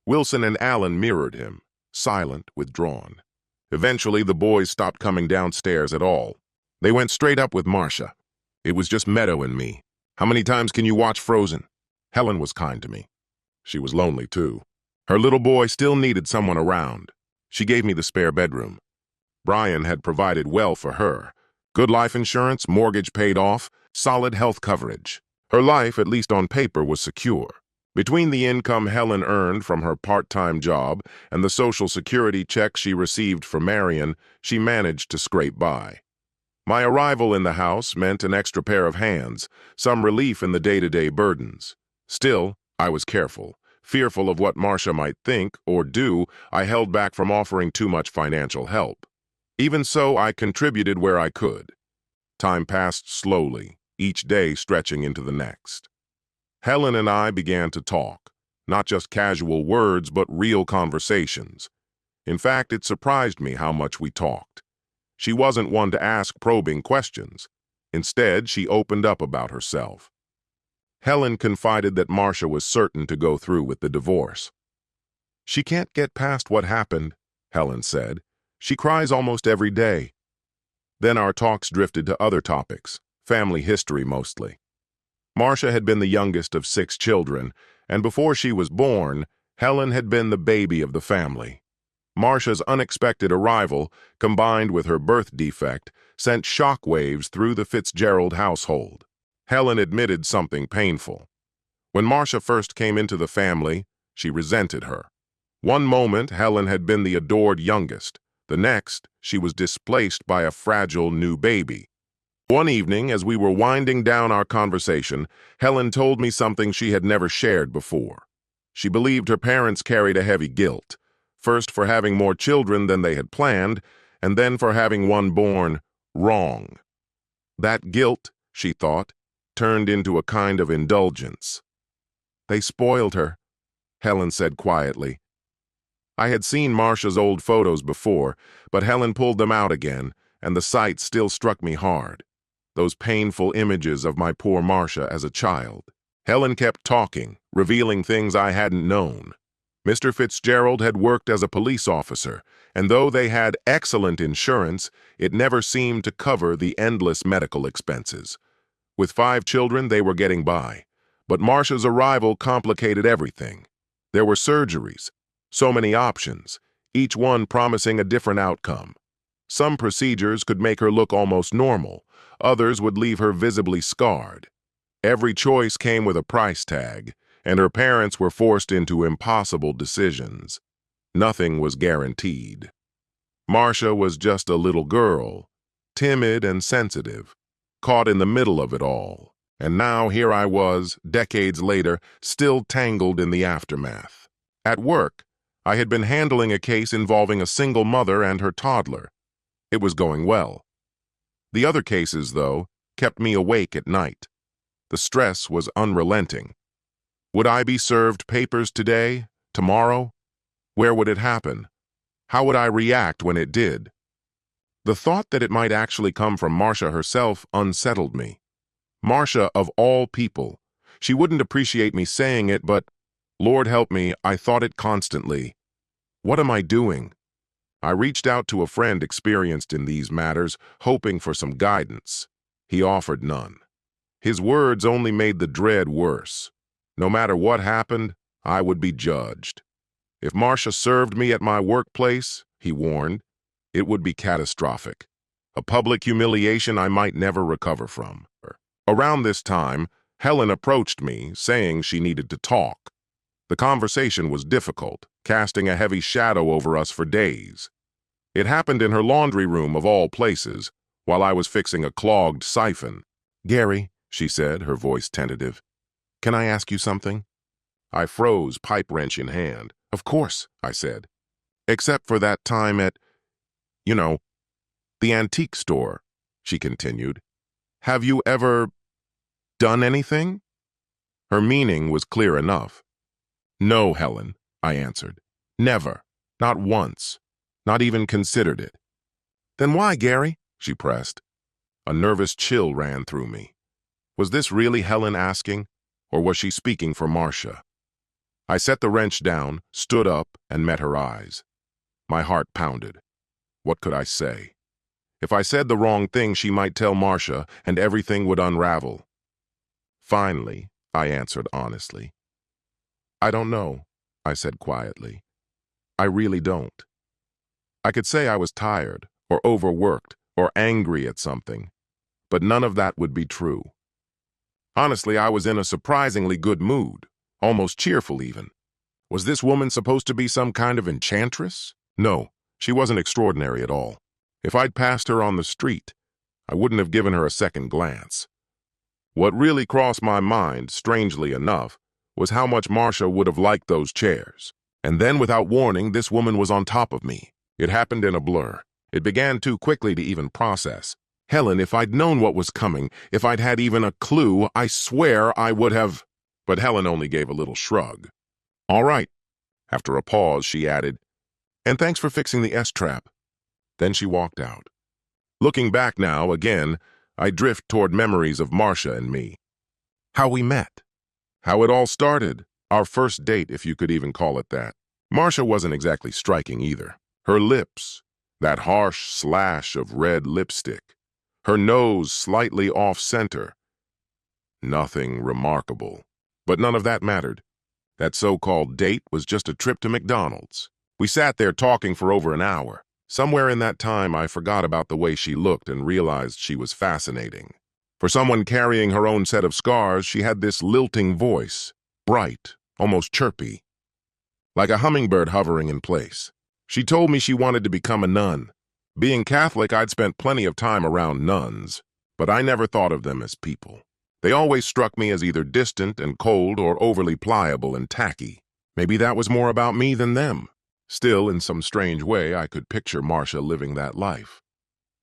Wilson and Alan mirrored him, silent, withdrawn. Eventually, the boys stopped coming downstairs at all. They went straight up with Marcia. It was just Meadow and me. How many times can you watch Frozen? Helen was kind to me. She was lonely, too. Her little boy still needed someone around. She gave me the spare bedroom. Brian had provided well for her. Good life insurance, mortgage paid off, solid health coverage. Her life, at least on paper, was secure. Between the income Helen earned from her part-time job and the Social Security check she received from Marion, she managed to scrape by. My arrival in the house meant an extra pair of hands, some relief in the day-to-day burdens. Still, I was careful. Fearful of what Marcia might think or do, I held back from offering too much financial help. Even so, I contributed where I could. Time passed slowly, each day stretching into the next. Helen and I began to talk, not just casual words, but real conversations. In fact, it surprised me how much we talked. She wasn't one to ask probing questions. Instead, she opened up about herself. Helen confided that Marcia was certain to go through with the divorce. She can't get past what happened, Helen said. She cries almost every day. Then our talks drifted to other topics, family history mostly. Marcia had been the youngest of 6 children, and before she was born, Helen had been the baby of the family. Marcia's unexpected arrival, combined with her birth defect, sent shockwaves through the Fitzgerald household. Helen admitted something painful. When Marcia first came into the family, she resented her. One moment, Helen had been the adored youngest. The next, she was displaced by a fragile new baby. One evening, as we were winding down our conversation, Helen told me something she had never shared before. She believed her parents carried a heavy guilt, first for having more children than they had planned, and then for having one born wrong. That guilt, she thought, turned into a kind of indulgence. "They spoiled her," Helen said quietly. I had seen Marcia's old photos before, but Helen pulled them out again, and the sight still struck me hard. Those painful images of my poor Marcia as a child. Helen kept talking, revealing things I hadn't known. Mr. Fitzgerald had worked as a police officer, and though they had excellent insurance, it never seemed to cover the endless medical expenses. With 5 children, they were getting by. But Marcia's arrival complicated everything. There were surgeries, so many options, each one promising a different outcome. Some procedures could make her look almost normal, others would leave her visibly scarred. Every choice came with a price tag, and her parents were forced into impossible decisions. Nothing was guaranteed. Marcia was just a little girl, timid and sensitive, caught in the middle of it all. And now here I was, decades later, still tangled in the aftermath. At work, I had been handling a case involving a single mother and her toddler. It was going well. The other cases, though, kept me awake at night. The stress was unrelenting. Would I be served papers today, tomorrow? Where would it happen? How would I react when it did? The thought that it might actually come from Marcia herself unsettled me. Marcia, of all people. She wouldn't appreciate me saying it, but, Lord help me, I thought it constantly. What am I doing? I reached out to a friend experienced in these matters, hoping for some guidance. He offered none. His words only made the dread worse. No matter what happened, I would be judged. If Marcia served me at my workplace, he warned, it would be catastrophic. A public humiliation I might never recover from. Around this time, Helen approached me, saying she needed to talk. The conversation was difficult, casting a heavy shadow over us for days. It happened in her laundry room of all places, while I was fixing a clogged siphon. "Gary," she said, her voice tentative, "can I ask you something?" I froze, pipe wrench in hand. "Of course," I said. "Except for that time at, the antique store," she continued. "Have you ever done anything?" Her meaning was clear enough. "No, Helen," I answered. "Never. Not once. Not even considered it." "Then why, Gary?" she pressed. A nervous chill ran through me. Was this really Helen asking, or was she speaking for Marcia? I set the wrench down, stood up, and met her eyes. My heart pounded. What could I say? If I said the wrong thing, she might tell Marcia, and everything would unravel. Finally, I answered honestly. "I don't know," I said quietly. "I really don't." I could say I was tired, or overworked, or angry at something, but none of that would be true. Honestly, I was in a surprisingly good mood, almost cheerful even. Was this woman supposed to be some kind of enchantress? No, she wasn't extraordinary at all. If I'd passed her on the street, I wouldn't have given her a second glance. What really crossed my mind, strangely enough, was how much Marcia would have liked those chairs. And then, without warning, this woman was on top of me. It happened in a blur. It began too quickly to even process. Helen, if I'd known what was coming, if I'd had even a clue, I swear I would have... But Helen only gave a little shrug. "All right." After a pause, she added, "And thanks for fixing the S-trap." Then she walked out. Looking back now, again, I drift toward memories of Marcia and me. How we met. How it all started. Our first date, if you could even call it that. Marcia wasn't exactly striking either. Her lips, that harsh slash of red lipstick. Her nose slightly off-center. Nothing remarkable. But none of that mattered. That so-called date was just a trip to McDonald's. We sat there talking for over an hour. Somewhere in that time, I forgot about the way she looked and realized she was fascinating. For someone carrying her own set of scars, she had this lilting voice, bright, almost chirpy, like a hummingbird hovering in place. She told me she wanted to become a nun. Being Catholic, I'd spent plenty of time around nuns, but I never thought of them as people. They always struck me as either distant and cold or overly pliable and tacky. Maybe that was more about me than them. Still, in some strange way, I could picture Marcia living that life.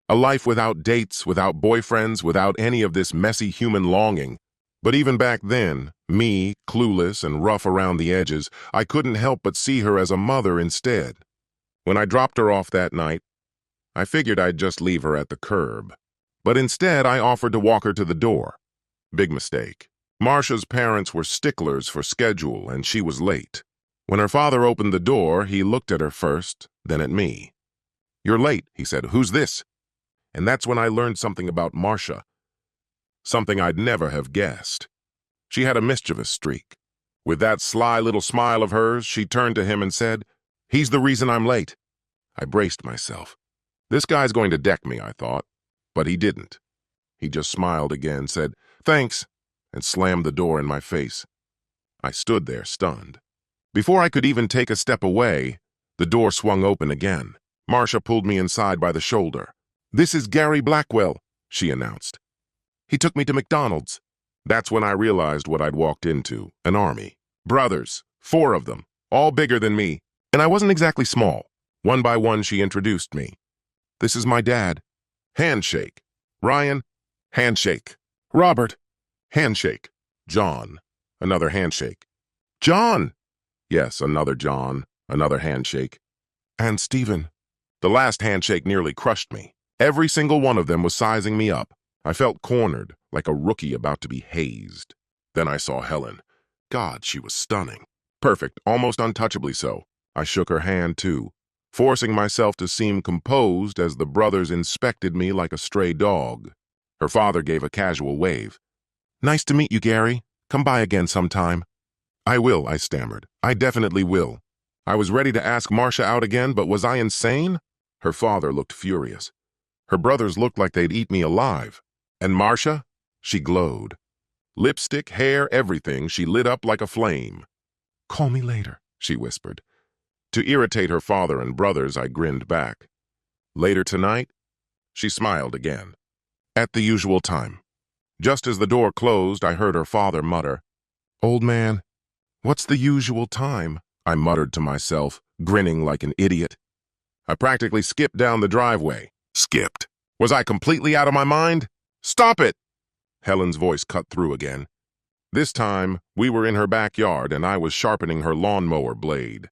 A life without dates, without boyfriends, without any of this messy human longing. But even back then, me, clueless and rough around the edges, I couldn't help but see her as a mother instead. When I dropped her off that night, I figured I'd just leave her at the curb. But instead, I offered to walk her to the door. Big mistake. Marcia's parents were sticklers for schedule, and she was late. When her father opened the door, he looked at her first, then at me. "You're late," he said. "Who's this?" And that's when I learned something about Marcia. Something I'd never have guessed. She had a mischievous streak. With that sly little smile of hers, she turned to him and said, "He's the reason I'm late." I braced myself. This guy's going to deck me, I thought. But he didn't. He just smiled again, said, "Thanks," and slammed the door in my face. I stood there, stunned. Before I could even take a step away, the door swung open again. Marcia pulled me inside by the shoulder. "This is Gary Blackwell," she announced. "He took me to McDonald's." That's when I realized what I'd walked into, an army. Brothers, 4 of them, all bigger than me, and I wasn't exactly small. One by one, she introduced me. "This is my dad." Handshake. "Ryan." Handshake. "Robert." Handshake. "John." Another handshake. "John." Yes, another John, another handshake. "And Stephen." The last handshake nearly crushed me. Every single one of them was sizing me up. I felt cornered, like a rookie about to be hazed. Then I saw Helen. God, she was stunning. Perfect, almost untouchably so. I shook her hand, too, forcing myself to seem composed as the brothers inspected me like a stray dog. Her father gave a casual wave. "Nice to meet you, Gary. Come by again sometime." "I will," I stammered. "I definitely will." I was ready to ask Marcia out again, but was I insane? Her father looked furious. Her brothers looked like they'd eat me alive. And Marcia? She glowed. Lipstick, hair, everything, she lit up like a flame. "Call me later," she whispered. To irritate her father and brothers, I grinned back. "Later tonight?" She smiled again. "At the usual time." Just as the door closed, I heard her father mutter, "Old man, what's the usual time?" I muttered to myself, grinning like an idiot. I practically skipped down the driveway. Skipped. Was I completely out of my mind? "Stop it!" Helen's voice cut through again. This time, we were in her backyard and I was sharpening her lawnmower blade.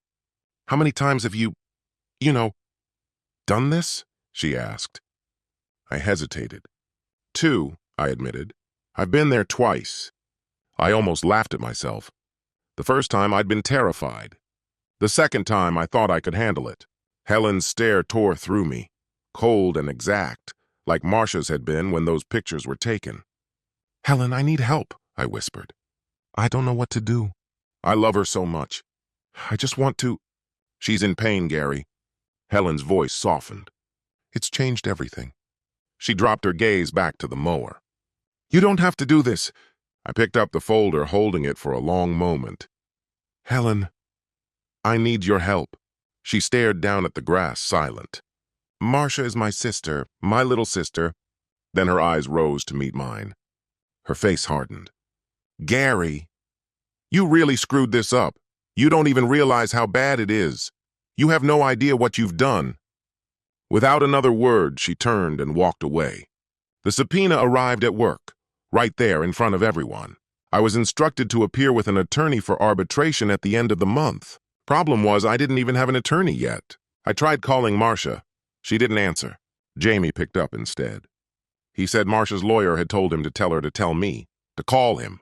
"How many times have you done this?" she asked. I hesitated. 2, I admitted. I've been there twice. I almost laughed at myself. The first time I'd been terrified. The second time I thought I could handle it. Helen's stare tore through me, cold and exact, like Marcia's had been when those pictures were taken. "Helen, I need help," I whispered. "I don't know what to do. I love her so much. I just want to—" "She's in pain, Gary." Helen's voice softened. "It's changed everything." She dropped her gaze back to the mower. "You don't have to do this." I picked up the folder, holding it for a long moment. "Helen, I need your help." She stared down at the grass, silent. "Marcia is my sister, my little sister." Then her eyes rose to meet mine. Her face hardened. "Gary, you really screwed this up. You don't even realize how bad it is. You have no idea what you've done." Without another word, she turned and walked away. The subpoena arrived at work, right there in front of everyone. I was instructed to appear with an attorney for arbitration at the end of the month. Problem was, I didn't even have an attorney yet. I tried calling Marcia. She didn't answer. Jamie picked up instead. He said Marcia's lawyer had told him to tell her to tell me, to call him.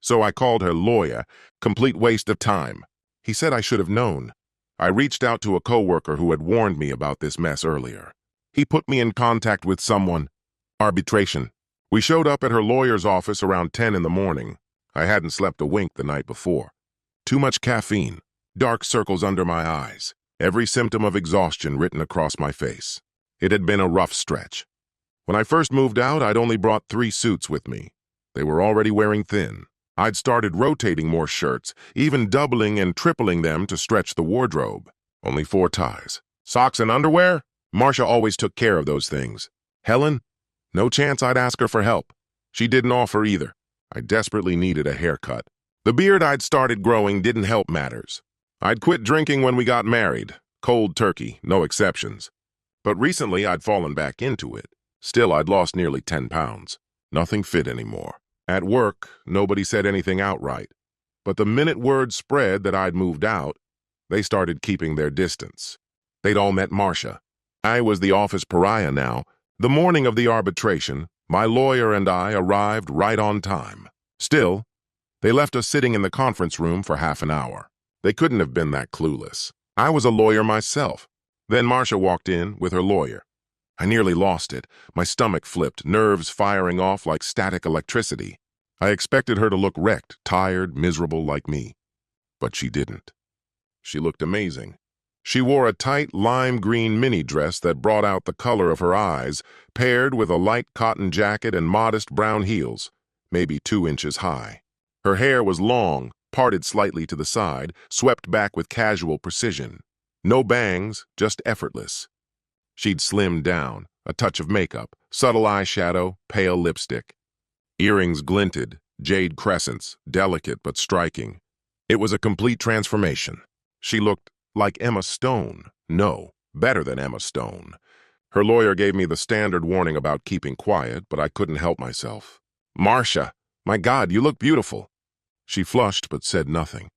So I called her lawyer. Complete waste of time. He said I should have known. I reached out to a coworker who had warned me about this mess earlier. He put me in contact with someone. Arbitration. We showed up at her lawyer's office around 10 in the morning. I hadn't slept a wink the night before. Too much caffeine. Dark circles under my eyes. every symptom of exhaustion written across my face. It had been a rough stretch. When I first moved out, I'd only brought 3 suits with me. They were already wearing thin. I'd started rotating more shirts, even doubling and tripling them to stretch the wardrobe. Only 4 ties. Socks and underwear? Marcia always took care of those things. Helen? No chance I'd ask her for help. She didn't offer either. I desperately needed a haircut. The beard I'd started growing didn't help matters. I'd quit drinking when we got married. Cold turkey, no exceptions. But recently I'd fallen back into it. Still, I'd lost nearly 10 pounds. Nothing fit anymore. At work, nobody said anything outright. But the minute word spread that I'd moved out, they started keeping their distance. They'd all met Marcia. I was the office pariah now. The morning of the arbitration, my lawyer and I arrived right on time. Still, they left us sitting in the conference room for half an hour. They couldn't have been that clueless. I was a lawyer myself. Then Marcia walked in with her lawyer. I nearly lost it. My stomach flipped, nerves firing off like static electricity. I expected her to look wrecked, tired, miserable like me. But she didn't. She looked amazing. She wore a tight lime green mini dress that brought out the color of her eyes, paired with a light cotton jacket and modest brown heels, maybe 2 inches high. Her hair was long, parted slightly to the side, swept back with casual precision. No bangs, just effortless. She'd slimmed down, a touch of makeup, subtle eyeshadow, pale lipstick. Earrings glinted, jade crescents, delicate but striking. It was a complete transformation. She looked like Emma Stone. No, better than Emma Stone. Her lawyer gave me the standard warning about keeping quiet, but I couldn't help myself. Marcia, my God, you look beautiful. She flushed but said nothing.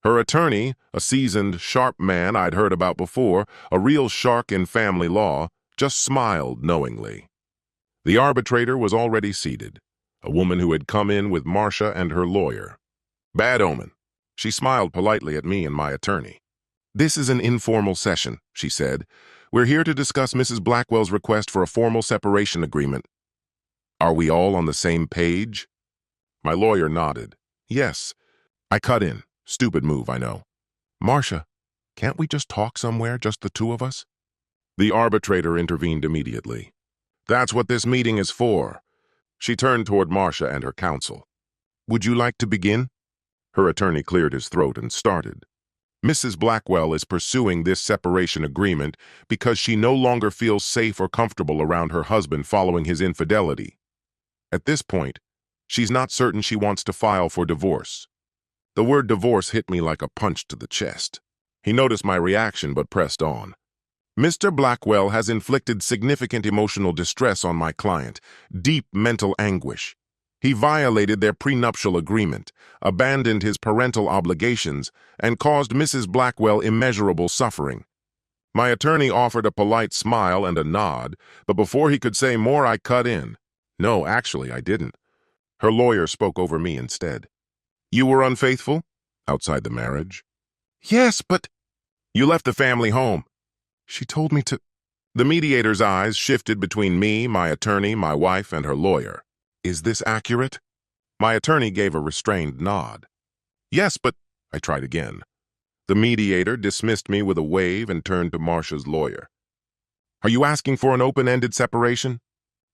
Her attorney, a seasoned, sharp man I'd heard about before, a real shark in family law, just smiled knowingly. The arbitrator was already seated, a woman who had come in with Marcia and her lawyer. Bad omen. She smiled politely at me and my attorney. This is an informal session, she said. We're here to discuss Mrs. Blackwell's request for a formal separation agreement. Are we all on the same page? My lawyer nodded. Yes. I cut in. Stupid move, I know. Marcia, can't we just talk somewhere, just the 2 of us? The arbitrator intervened immediately. That's what this meeting is for. She turned toward Marcia and her counsel. Would you like to begin? Her attorney cleared his throat and started. Mrs. Blackwell is pursuing this separation agreement because she no longer feels safe or comfortable around her husband following his infidelity. At this point, she's not certain she wants to file for divorce. The word divorce hit me like a punch to the chest. He noticed my reaction but pressed on. Mr. Blackwell has inflicted significant emotional distress on my client, deep mental anguish. He violated their prenuptial agreement, abandoned his parental obligations, and caused Mrs. Blackwell immeasurable suffering. My attorney offered a polite smile and a nod, but before he could say more, I cut in. No, actually, I didn't. Her lawyer spoke over me instead. You were unfaithful? Outside the marriage? Yes, but... You left the family home. She told me to... The mediator's eyes shifted between me, my attorney, my wife, and her lawyer. Is this accurate? My attorney gave a restrained nod. Yes, but... I tried again. The mediator dismissed me with a wave and turned to Marcia's lawyer. Are you asking for an open-ended separation?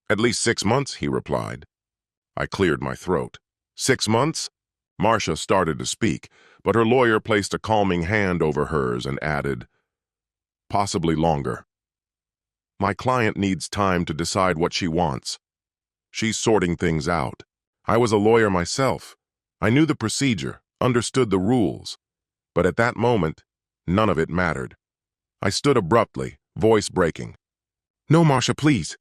At least 6 months, he replied. I cleared my throat. 6 months? Marcia started to speak, but her lawyer placed a calming hand over hers and added, possibly longer. My client needs time to decide what she wants. She's sorting things out. I was a lawyer myself. I knew the procedure, understood the rules. But at that moment, none of it mattered. I stood abruptly, voice breaking. No, Marcia, please.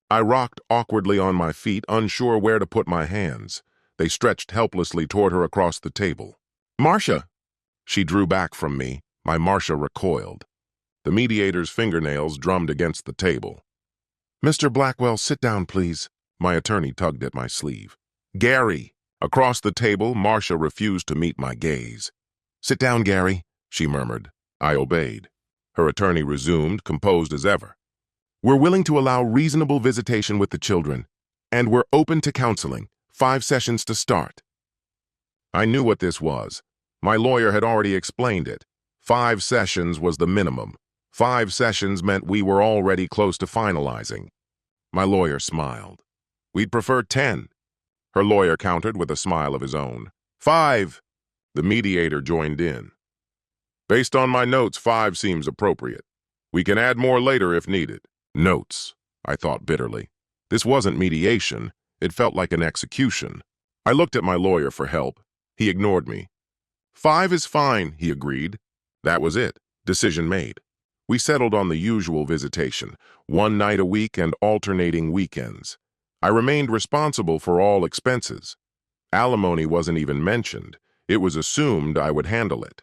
I rocked awkwardly on my feet, unsure where to put my hands. They stretched helplessly toward her across the table. Marcia! She drew back from me. My Marcia recoiled. The mediator's fingernails drummed against the table. Mr. Blackwell, sit down, please. My attorney tugged at my sleeve. Gary! Across the table, Marcia refused to meet my gaze. Sit down, Gary, she murmured. I obeyed. Her attorney resumed, composed as ever. We're willing to allow reasonable visitation with the children, and we're open to counseling. 5 sessions to start. I knew what this was. My lawyer had already explained it. 5 sessions was the minimum. 5 sessions meant we were already close to finalizing. My lawyer smiled. We'd prefer 10. Her lawyer countered with a smile of his own. 5. The mediator joined in. Based on my notes, 5 seems appropriate. We can add more later if needed. Notes, I thought bitterly. This wasn't mediation. It felt like an execution. I looked at my lawyer for help. He ignored me. 5 is fine, he agreed. That was it. Decision made. We settled on the usual visitation, 1 night a week and alternating weekends. I remained responsible for all expenses. Alimony wasn't even mentioned. It was assumed I would handle it.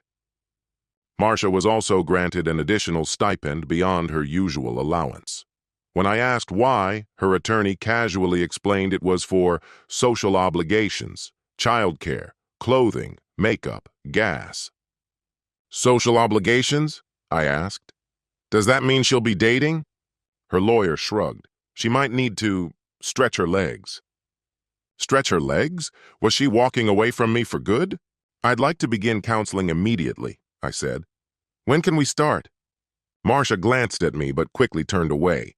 Marcia was also granted an additional stipend beyond her usual allowance. When I asked why, her attorney casually explained it was for social obligations, childcare, clothing, makeup, gas. Social obligations? I asked. Does that mean she'll be dating? Her lawyer shrugged. She might need to stretch her legs. Stretch her legs? Was she walking away from me for good? I'd like to begin counseling immediately, I said. When can we start? Marcia glanced at me but quickly turned away.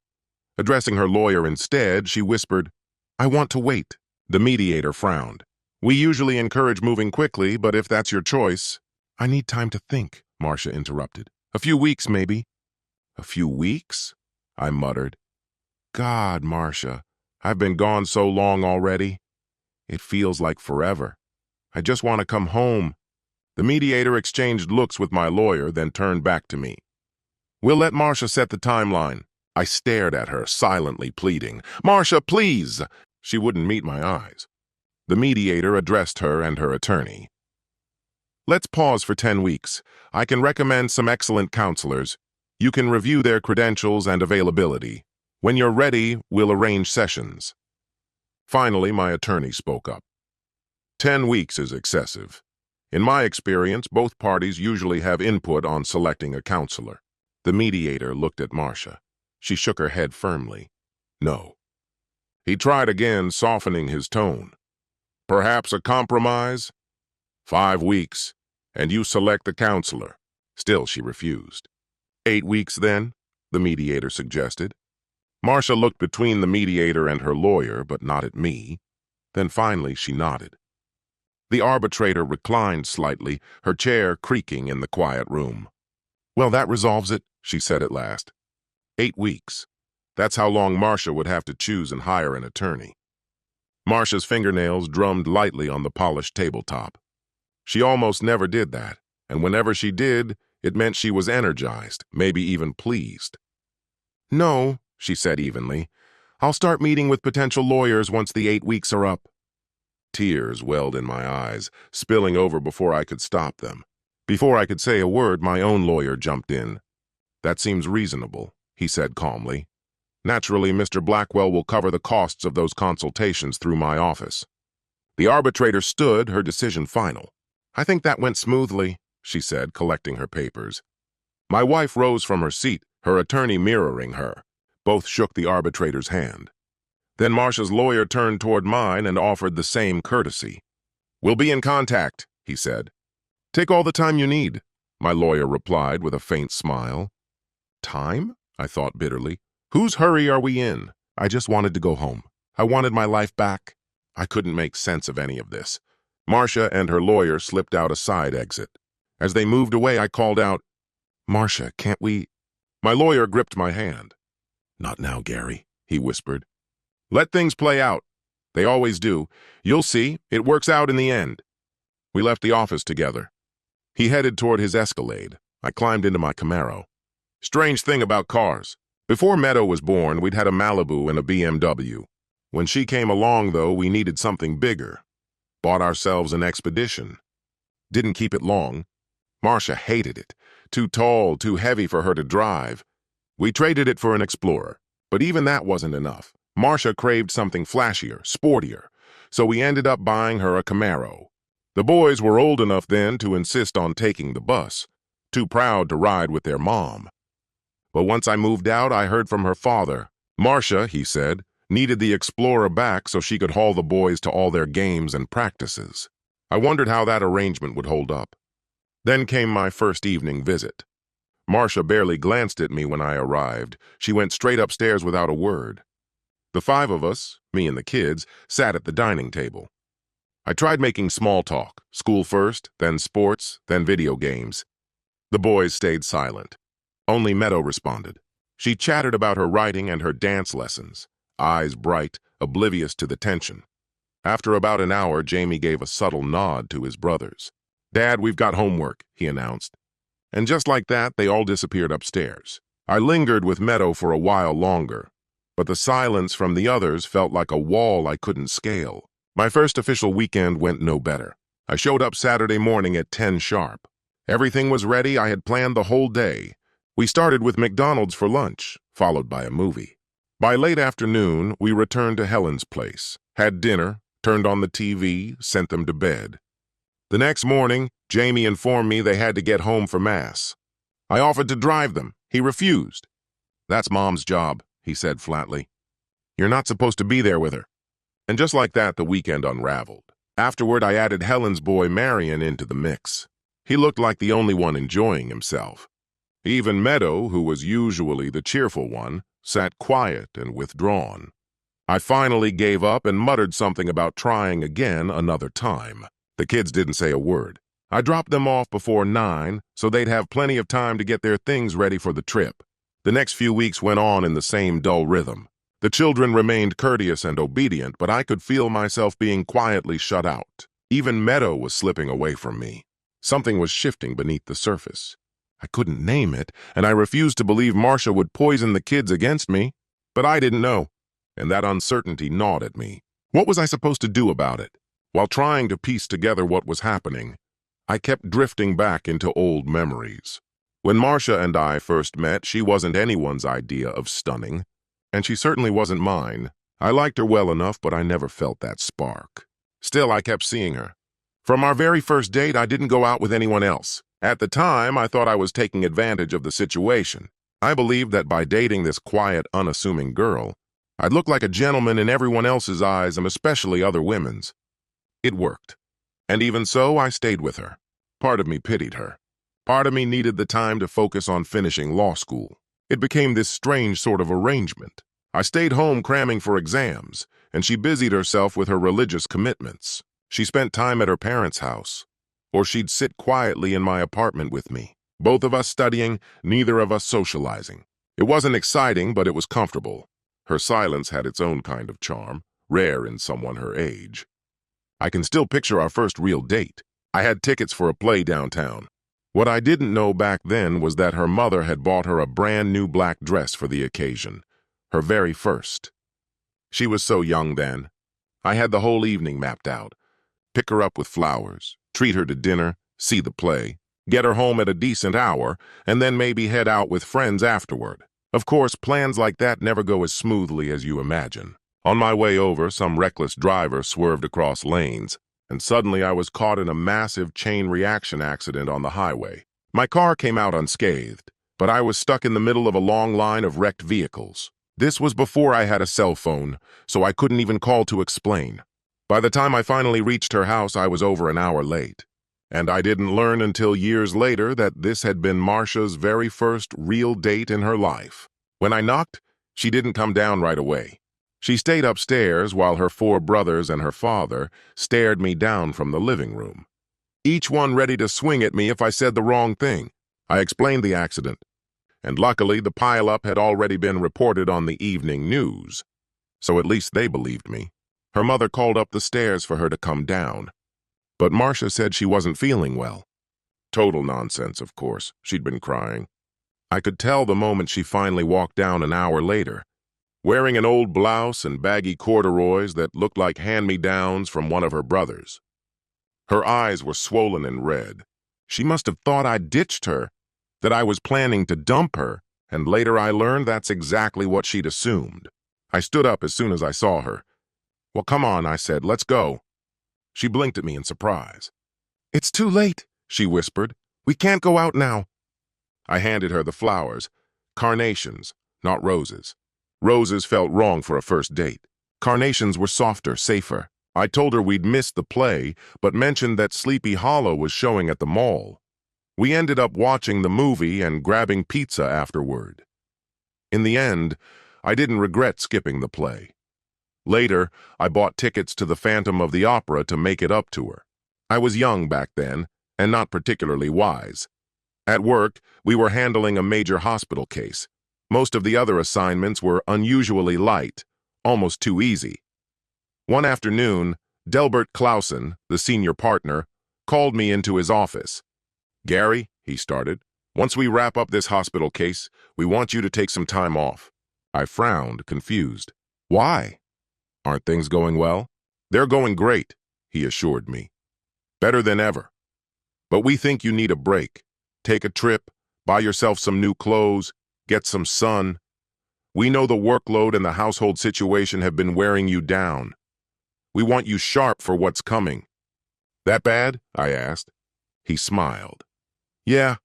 Addressing her lawyer instead, she whispered, I want to wait. The mediator frowned. We usually encourage moving quickly, but if that's your choice. I need time to think, Marcia interrupted. A few weeks, maybe. A few weeks? I muttered. God, Marcia, I've been gone so long already. It feels like forever. I just want to come home. The mediator exchanged looks with my lawyer, then turned back to me. We'll let Marcia set the timeline. I stared at her, silently pleading. Marcia, please! She wouldn't meet my eyes. The mediator addressed her and her attorney. Let's pause for 10 weeks. I can recommend some excellent counselors. You can review their credentials and availability. When you're ready, we'll arrange sessions. Finally, my attorney spoke up. 10 weeks is excessive. In my experience, both parties usually have input on selecting a counselor. The mediator looked at Marcia. She shook her head firmly. No. He tried again, softening his tone. Perhaps a compromise? 5 weeks, and you select the counselor. Still, she refused. 8 weeks, then? The mediator suggested. Marcia looked between the mediator and her lawyer, but not at me. Then finally she nodded. The arbitrator reclined slightly, her chair creaking in the quiet room. Well, that resolves it, she said at last. 8 weeks. That's how long Marcia would have to choose and hire an attorney. Marcia's fingernails drummed lightly on the polished tabletop. She almost never did that, and whenever she did, it meant she was energized, maybe even pleased. No, she said evenly. I'll start meeting with potential lawyers once the 8 weeks are up. Tears welled in my eyes, spilling over before I could stop them. Before I could say a word, my own lawyer jumped in. That seems reasonable, he said calmly. Naturally, Mr. Blackwell will cover the costs of those consultations through my office. The arbitrator stood, her decision final. I think that went smoothly, she said, collecting her papers. My wife rose from her seat, her attorney mirroring her. Both shook the arbitrator's hand. Then Marcia's lawyer turned toward mine and offered the same courtesy. We'll be in contact, he said. Take all the time you need, my lawyer replied with a faint smile. Time? I thought bitterly. Whose hurry are we in? I just wanted to go home. I wanted my life back. I couldn't make sense of any of this. Marcia and her lawyer slipped out a side exit. As they moved away, I called out, Marcia, can't we? My lawyer gripped my hand. Not now, Gary, he whispered. Let things play out. They always do. You'll see, it works out in the end. We left the office together. He headed toward his Escalade. I climbed into my Camaro. Strange thing about cars. Before Meadow was born, we'd had a Malibu and a BMW. When she came along, though, we needed something bigger. Bought ourselves an Expedition. Didn't keep it long. Marcia hated it. Too tall, too heavy for her to drive. We traded it for an Explorer. But even that wasn't enough. Marcia craved something flashier, sportier, so we ended up buying her a Camaro. The boys were old enough then to insist on taking the bus, too proud to ride with their mom. But once I moved out, I heard from her father. Marcia, he said, needed the Explorer back so she could haul the boys to all their games and practices. I wondered how that arrangement would hold up. Then came my first evening visit. Marcia barely glanced at me when I arrived. She went straight upstairs without a word. The five of us, me and the kids, sat at the dining table. I tried making small talk, school first, then sports, then video games. The boys stayed silent. Only Meadow responded. She chattered about her writing and her dance lessons, eyes bright, oblivious to the tension. After about an hour, Jamie gave a subtle nod to his brothers. "Dad, we've got homework," he announced. And just like that, they all disappeared upstairs. I lingered with Meadow for a while longer, but the silence from the others felt like a wall I couldn't scale. My first official weekend went no better. I showed up Saturday morning at 10 sharp. Everything was ready. I had planned the whole day. We started with McDonald's for lunch, followed by a movie. By late afternoon, we returned to Helen's place, had dinner, turned on the TV, sent them to bed. The next morning, Jamie informed me they had to get home for Mass. I offered to drive them. He refused. "That's Mom's job," he said flatly. "You're not supposed to be there with her." And just like that, the weekend unraveled. Afterward, I added Helen's boy Marion into the mix. He looked like the only one enjoying himself. Even Meadow, who was usually the cheerful one, sat quiet and withdrawn. I finally gave up and muttered something about trying again another time. The kids didn't say a word. I dropped them off before 9, so they'd have plenty of time to get their things ready for the trip. The next few weeks went on in the same dull rhythm. The children remained courteous and obedient, but I could feel myself being quietly shut out. Even Meadow was slipping away from me. Something was shifting beneath the surface. I couldn't name it, and I refused to believe Marcia would poison the kids against me. But I didn't know, and that uncertainty gnawed at me. What was I supposed to do about it? While trying to piece together what was happening, I kept drifting back into old memories. When Marcia and I first met, she wasn't anyone's idea of stunning, and she certainly wasn't mine. I liked her well enough, but I never felt that spark. Still, I kept seeing her. From our very first date, I didn't go out with anyone else. At the time, I thought I was taking advantage of the situation. I believed that by dating this quiet, unassuming girl, I'd look like a gentleman in everyone else's eyes, and especially other women's. It worked. And even so, I stayed with her. Part of me pitied her. Part of me needed the time to focus on finishing law school. It became this strange sort of arrangement. I stayed home cramming for exams, and she busied herself with her religious commitments. She spent time at her parents' house, or she'd sit quietly in my apartment with me. Both of us studying, neither of us socializing. It wasn't exciting, but it was comfortable. Her silence had its own kind of charm, rare in someone her age. I can still picture our first real date. I had tickets for a play downtown. What I didn't know back then was that her mother had bought her a brand new black dress for the occasion, her very first. She was so young then. I had the whole evening mapped out. Pick her up with flowers, treat her to dinner, see the play, get her home at a decent hour, and then maybe head out with friends afterward. Of course, plans like that never go as smoothly as you imagine. On my way over, some reckless driver swerved across lanes, and suddenly I was caught in a massive chain reaction accident on the highway. My car came out unscathed, but I was stuck in the middle of a long line of wrecked vehicles. This was before I had a cell phone, so I couldn't even call to explain. By the time I finally reached her house, I was over an hour late. And I didn't learn until years later that this had been Marcia's very first real date in her life. When I knocked, she didn't come down right away. She stayed upstairs while her 4 brothers and her father stared me down from the living room, each one ready to swing at me if I said the wrong thing. I explained the accident, and luckily the pileup had already been reported on the evening news, so at least they believed me. Her mother called up the stairs for her to come down, but Marcia said she wasn't feeling well. Total nonsense, of course. She'd been crying. I could tell the moment she finally walked down an hour later, wearing an old blouse and baggy corduroys that looked like hand-me-downs from one of her brothers. Her eyes were swollen and red. She must have thought I'd ditched her, that I was planning to dump her, and later I learned that's exactly what she'd assumed. I stood up as soon as I saw her. "Well, come on," I said, "let's go." She blinked at me in surprise. "It's too late," she whispered. "We can't go out now." I handed her the flowers. Carnations, not roses. Roses felt wrong for a first date. Carnations were softer, safer. I told her we'd missed the play, but mentioned that Sleepy Hollow was showing at the mall. We ended up watching the movie and grabbing pizza afterward. In the end, I didn't regret skipping the play. Later, I bought tickets to the Phantom of the Opera to make it up to her. I was young back then, and not particularly wise. At work, we were handling a major hospital case. Most of the other assignments were unusually light, almost too easy. One afternoon, Delbert Clausen, the senior partner, called me into his office. "Gary," he started, "once we wrap up this hospital case, we want you to take some time off." I frowned, confused. "Why? Aren't things going well?" "They're going great," he assured me. "Better than ever. But we think you need a break. Take a trip, buy yourself some new clothes, get some sun. We know the workload and the household situation have been wearing you down. We want you sharp for what's coming." "That bad?" I asked. He smiled. "Yeah,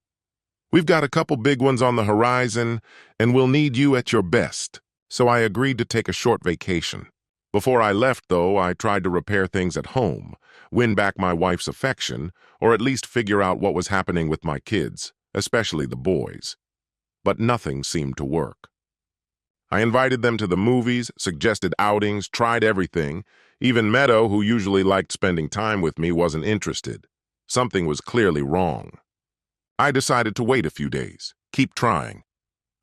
we've got a couple big ones on the horizon, and we'll need you at your best." So I agreed to take a short vacation. Before I left, though, I tried to repair things at home, win back my wife's affection, or at least figure out what was happening with my kids, especially the boys. But nothing seemed to work. I invited them to the movies, suggested outings, tried everything. Even Meadow, who usually liked spending time with me, wasn't interested. Something was clearly wrong. I decided to wait a few days, keep trying.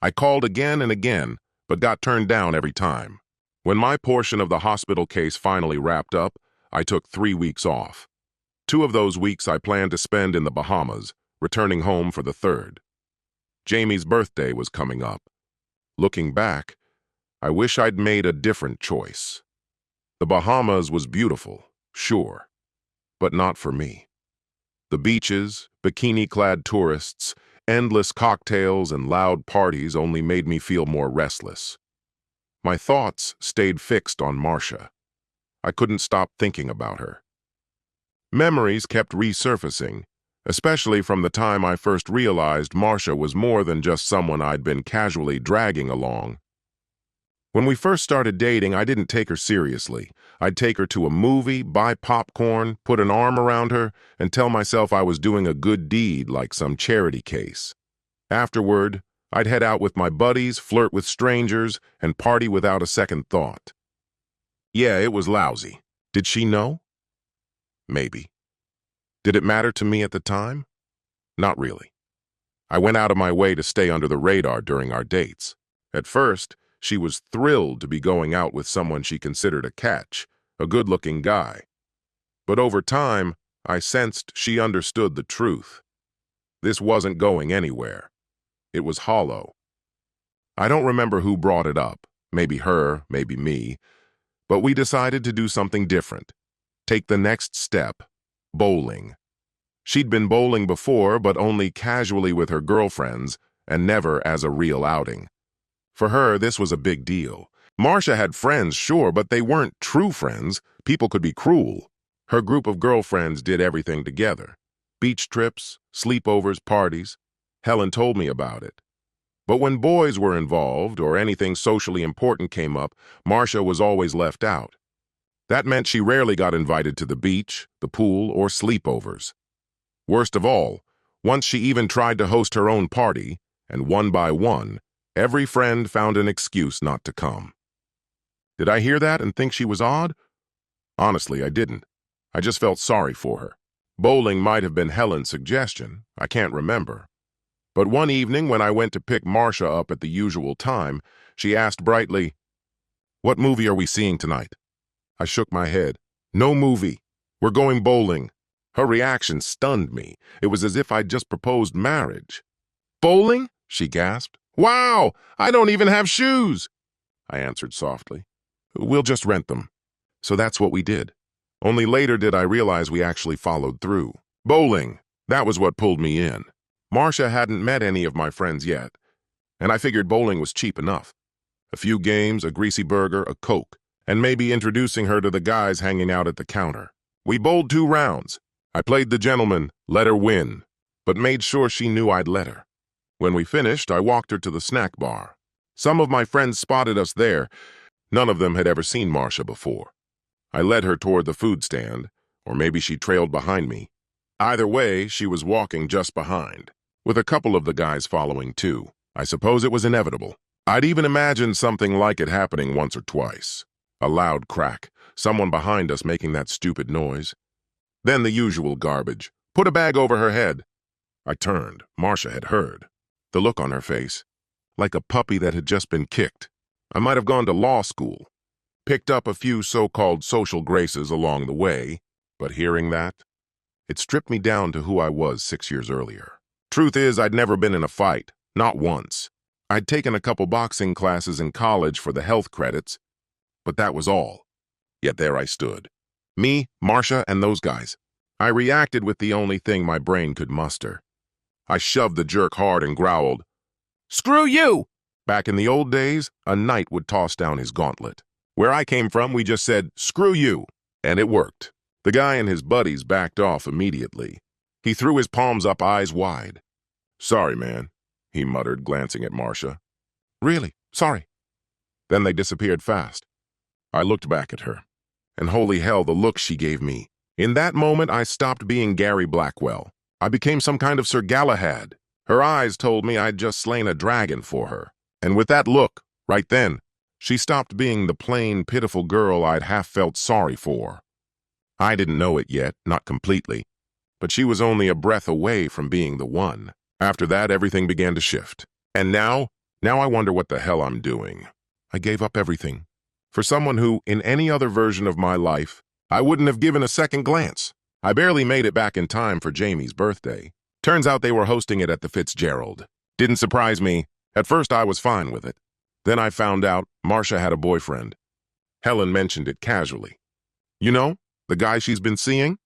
I called again and again, but got turned down every time. When my portion of the hospital case finally wrapped up, I took 3 weeks off. 2 of those weeks I planned to spend in the Bahamas, returning home for the third. Jamie's birthday was coming up. Looking back, I wish I'd made a different choice. The Bahamas was beautiful, sure, but not for me. The beaches, bikini-clad tourists, endless cocktails, and loud parties only made me feel more restless. My thoughts stayed fixed on Marcia. I couldn't stop thinking about her. Memories kept resurfacing, especially from the time I first realized Marcia was more than just someone I'd been casually dragging along. When we first started dating, I didn't take her seriously. I'd take her to a movie, buy popcorn, put an arm around her, and tell myself I was doing a good deed like some charity case. Afterward, I'd head out with my buddies, flirt with strangers, and party without a second thought. Yeah, it was lousy. Did she know? Maybe. Did it matter to me at the time? Not really. I went out of my way to stay under the radar during our dates. At first, she was thrilled to be going out with someone she considered a catch, a good-looking guy. But over time, I sensed she understood the truth. This wasn't going anywhere. It was hollow. I don't remember who brought it up, maybe her, maybe me, but we decided to do something different. Take the next step, bowling. She'd been bowling before, but only casually with her girlfriends, and never as a real outing. For her, this was a big deal. Marcia had friends, sure, but they weren't true friends. People could be cruel. Her group of girlfriends did everything together. Beach trips, sleepovers, parties. Helen told me about it. But when boys were involved, or anything socially important came up, Marcia was always left out. That meant she rarely got invited to the beach, the pool, or sleepovers. Worst of all, once she even tried to host her own party, and one by one, every friend found an excuse not to come. Did I hear that and think she was odd? Honestly, I didn't. I just felt sorry for her. Bowling might have been Helen's suggestion. I can't remember. But one evening when I went to pick Marcia up at the usual time, she asked brightly, "What movie are we seeing tonight?" I shook my head. "No movie. We're going bowling." Her reaction stunned me. It was as if I'd just proposed marriage. "Bowling?" she gasped. "Wow! I don't even have shoes!" I answered softly. "We'll just rent them." So that's what we did. Only later did I realize we actually followed through. Bowling. That was what pulled me in. Marcia hadn't met any of my friends yet, and I figured bowling was cheap enough. A few games, a greasy burger, a Coke, and maybe introducing her to the guys hanging out at the counter. We bowled 2 rounds. I played the gentleman, let her win, but made sure she knew I'd let her. When we finished, I walked her to the snack bar. Some of my friends spotted us there. None of them had ever seen Marcia before. I led her toward the food stand, or maybe she trailed behind me. Either way, she was walking just behind, with a couple of the guys following too. I suppose it was inevitable. I'd even imagined something like it happening once or twice. A loud crack, someone behind us making that stupid noise. Then the usual garbage. Put a bag over her head. I turned. Marcia had heard. The look on her face, like a puppy that had just been kicked. I might have gone to law school, picked up a few so-called social graces along the way, but hearing that, it stripped me down to who I was 6 years earlier. Truth is, I'd never been in a fight, not once. I'd taken a couple boxing classes in college for the health credits, but that was all. Yet there I stood. Me, Marcia, and those guys. I reacted with the only thing my brain could muster. I shoved the jerk hard and growled, "Screw you!" Back in the old days, a knight would toss down his gauntlet. Where I came from, we just said, "Screw you," and it worked. The guy and his buddies backed off immediately. He threw his palms up, eyes wide. "Sorry, man," he muttered, glancing at Marcia. "Really? Sorry." Then they disappeared fast. I looked back at her, and holy hell, the look she gave me. In that moment, I stopped being Gary Blackwell. I became some kind of Sir Galahad. Her eyes told me I'd just slain a dragon for her. And with that look, right then, she stopped being the plain, pitiful girl I'd half felt sorry for. I didn't know it yet, not completely, but she was only a breath away from being the one. After that, everything began to shift. And now I wonder what the hell I'm doing. I gave up everything. For someone who, in any other version of my life, I wouldn't have given a second glance. I barely made it back in time for Jamie's birthday. Turns out they were hosting it at the Fitzgerald. Didn't surprise me. At first I was fine with it. Then I found out Marcia had a boyfriend. Helen mentioned it casually. You know, the guy she's been seeing?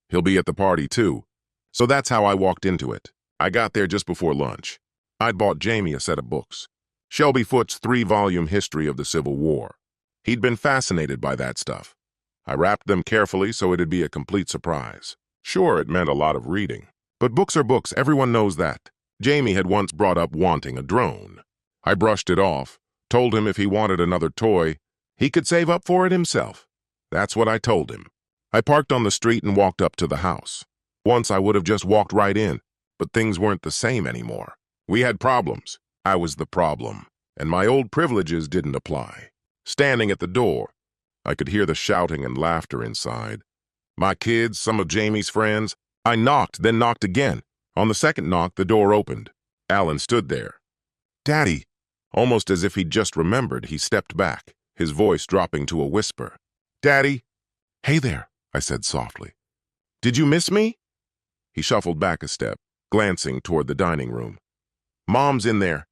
He'll be at the party too. So that's how I walked into it. I got there just before lunch. I'd bought Jamie a set of books. Shelby Foote's 3-volume history of the Civil War. He'd been fascinated by that stuff. I wrapped them carefully so it'd be a complete surprise. Sure, it meant a lot of reading. But books are books, everyone knows that. Jamie had once brought up wanting a drone. I brushed it off, told him if he wanted another toy, he could save up for it himself. That's what I told him. I parked on the street and walked up to the house. Once I would have just walked right in, but things weren't the same anymore. We had problems. I was the problem, and my old privileges didn't apply. Standing at the door, I could hear the shouting and laughter inside. My kids, some of Jamie's friends. I knocked, then knocked again. On the second knock, the door opened. Alan stood there. "Daddy." Almost as if he'd just remembered, he stepped back, his voice dropping to a whisper. "Daddy." "Hey there," I said softly. "Did you miss me?" He shuffled back a step, glancing toward the dining room. "Mom's in there."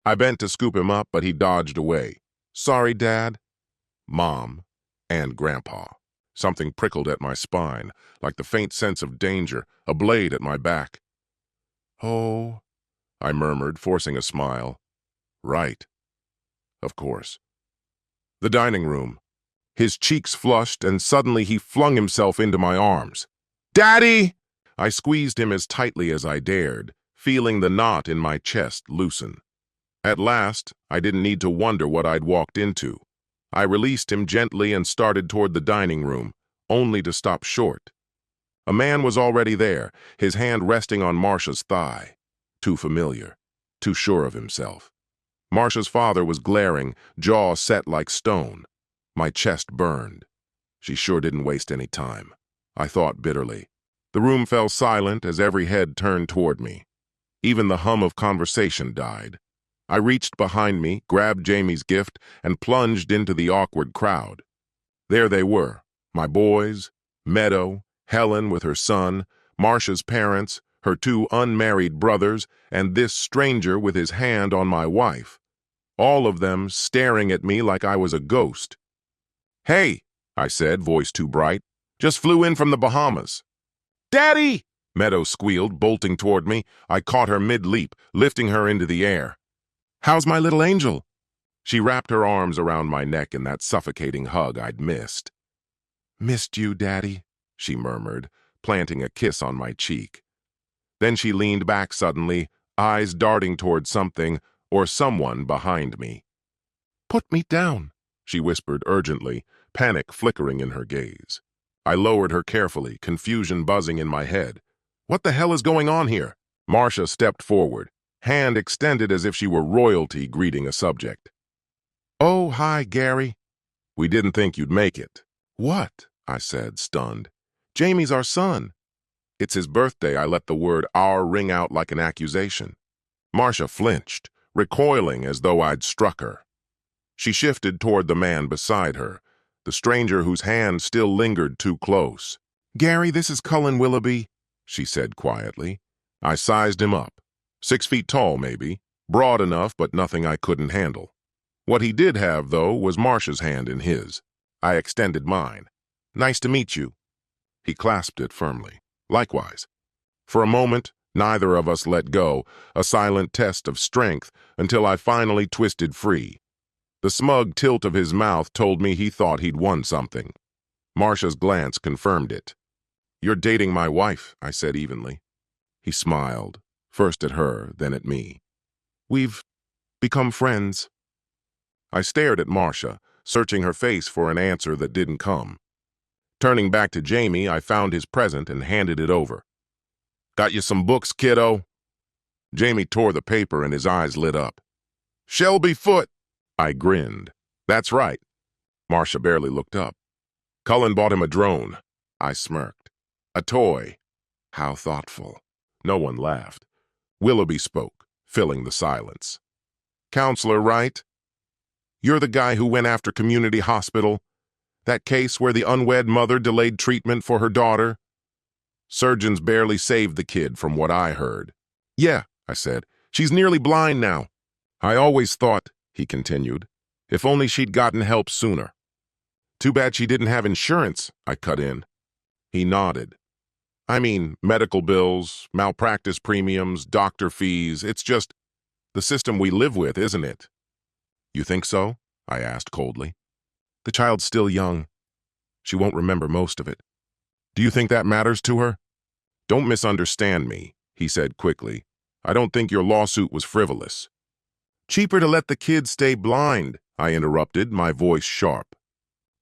I bent to scoop him up, but he dodged away. "Sorry, Dad." Mom and Grandpa. Something prickled at my spine, like the faint sense of danger, a blade at my back. "Oh," I murmured, forcing a smile. "Right. Of course." The dining room. His cheeks flushed, and suddenly he flung himself into my arms. "Daddy!" I squeezed him as tightly as I dared, feeling the knot in my chest loosen. At last, I didn't need to wonder what I'd walked into. I released him gently and started toward the dining room, only to stop short. A man was already there, his hand resting on Marcia's thigh. Too familiar, too sure of himself. Marcia's father was glaring, jaw set like stone. My chest burned. She sure didn't waste any time, I thought bitterly. The room fell silent as every head turned toward me. Even the hum of conversation died. I reached behind me, grabbed Jamie's gift, and plunged into the awkward crowd. There they were, my boys, Meadow, Helen with her son, Marcia's parents, her 2 unmarried brothers, and this stranger with his hand on my wife. All of them staring at me like I was a ghost. "Hey," I said, voice too bright, "just flew in from the Bahamas." "Daddy!" Meadow squealed, bolting toward me. I caught her mid-leap, lifting her into the air. "How's my little angel?" She wrapped her arms around my neck in that suffocating hug I'd missed. "Missed you, Daddy," she murmured, planting a kiss on my cheek. Then she leaned back suddenly, eyes darting toward something or someone behind me. "Put me down," she whispered urgently, panic flickering in her gaze. I lowered her carefully, confusion buzzing in my head. What the hell is going on here? Marcia stepped forward, hand extended as if she were royalty greeting a subject. Oh, hi, Gary. We didn't think you'd make it. What? I said, stunned. Jamie's our son. It's his birthday. I let the word our ring out like an accusation. Marcia flinched, recoiling as though I'd struck her. She shifted toward the man beside her, the stranger whose hand still lingered too close. Gary, this is Cullen Willoughby, she said quietly. I sized him up. 6 feet tall, maybe. Broad enough, but nothing I couldn't handle. What he did have, though, was Marcia's hand in his. I extended mine. Nice to meet you. He clasped it firmly. Likewise. For a moment, neither of us let go, a silent test of strength, until I finally twisted free. The smug tilt of his mouth told me he thought he'd won something. Marcia's glance confirmed it. You're dating my wife, I said evenly. He smiled, first at her, then at me. We've become friends. I stared at Marcia, searching her face for an answer that didn't come. Turning back to Jamie, I found his present and handed it over. Got you some books, kiddo? Jamie tore the paper and his eyes lit up. Shelby Foote! I grinned. That's right. Marcia barely looked up. Cullen bought him a drone. I smirked. A toy. How thoughtful. No one laughed. Willoughby spoke, filling the silence. Counselor, right? You're the guy who went after Community Hospital? That case where the unwed mother delayed treatment for her daughter? Surgeons barely saved the kid, from what I heard. Yeah, I said. She's nearly blind now. I always thought, he continued, if only she'd gotten help sooner. Too bad she didn't have insurance, I cut in. He nodded. I mean, medical bills, malpractice premiums, doctor fees, it's just the system we live with, isn't it? You think so? I asked coldly. The child's still young. She won't remember most of it. Do you think that matters to her? Don't misunderstand me, he said quickly. I don't think your lawsuit was frivolous. Cheaper to let the kid stay blind, I interrupted, my voice sharp.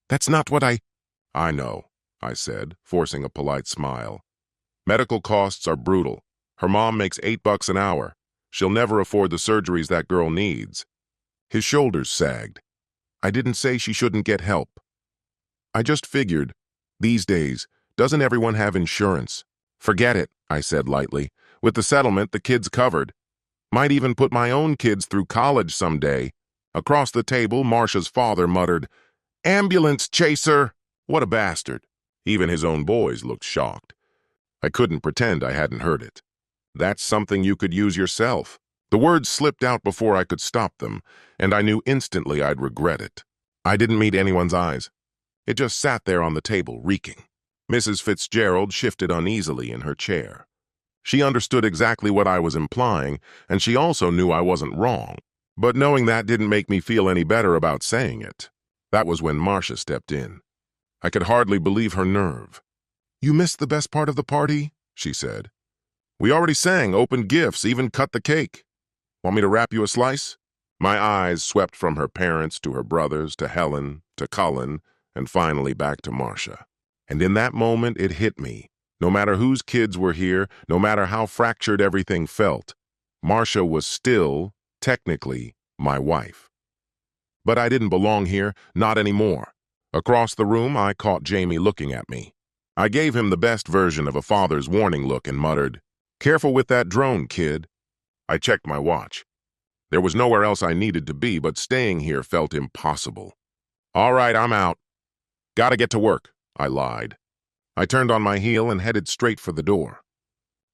That's not what I know, I said, forcing a polite smile. Medical costs are brutal. Her mom makes $8 an hour. She'll never afford the surgeries that girl needs. His shoulders sagged. I didn't say she shouldn't get help. I just figured, these days, doesn't everyone have insurance? Forget it, I said lightly. With the settlement, the kid's covered. Might even put my own kids through college someday. Across the table, Marcia's father muttered, Ambulance chaser! What a bastard. Even his own boys looked shocked. I couldn't pretend I hadn't heard it. That's something you could use yourself. The words slipped out before I could stop them, and I knew instantly I'd regret it. I didn't meet anyone's eyes. It just sat there on the table, reeking. Mrs. Fitzgerald shifted uneasily in her chair. She understood exactly what I was implying, and she also knew I wasn't wrong. But knowing that didn't make me feel any better about saying it. That was when Marcia stepped in. I could hardly believe her nerve. You missed the best part of the party, she said. We already sang, opened gifts, even cut the cake. Want me to wrap you a slice? My eyes swept from her parents to her brothers, to Helen, to Cullen, and finally back to Marcia. And in that moment, it hit me. No matter whose kids were here, no matter how fractured everything felt, Marcia was still, technically, my wife. But I didn't belong here, not anymore. Across the room, I caught Jamie looking at me. I gave him the best version of a father's warning look and muttered, Careful with that drone, kid. I checked my watch. There was nowhere else I needed to be, but staying here felt impossible. All right, I'm out. Gotta get to work, I lied. I turned on my heel and headed straight for the door.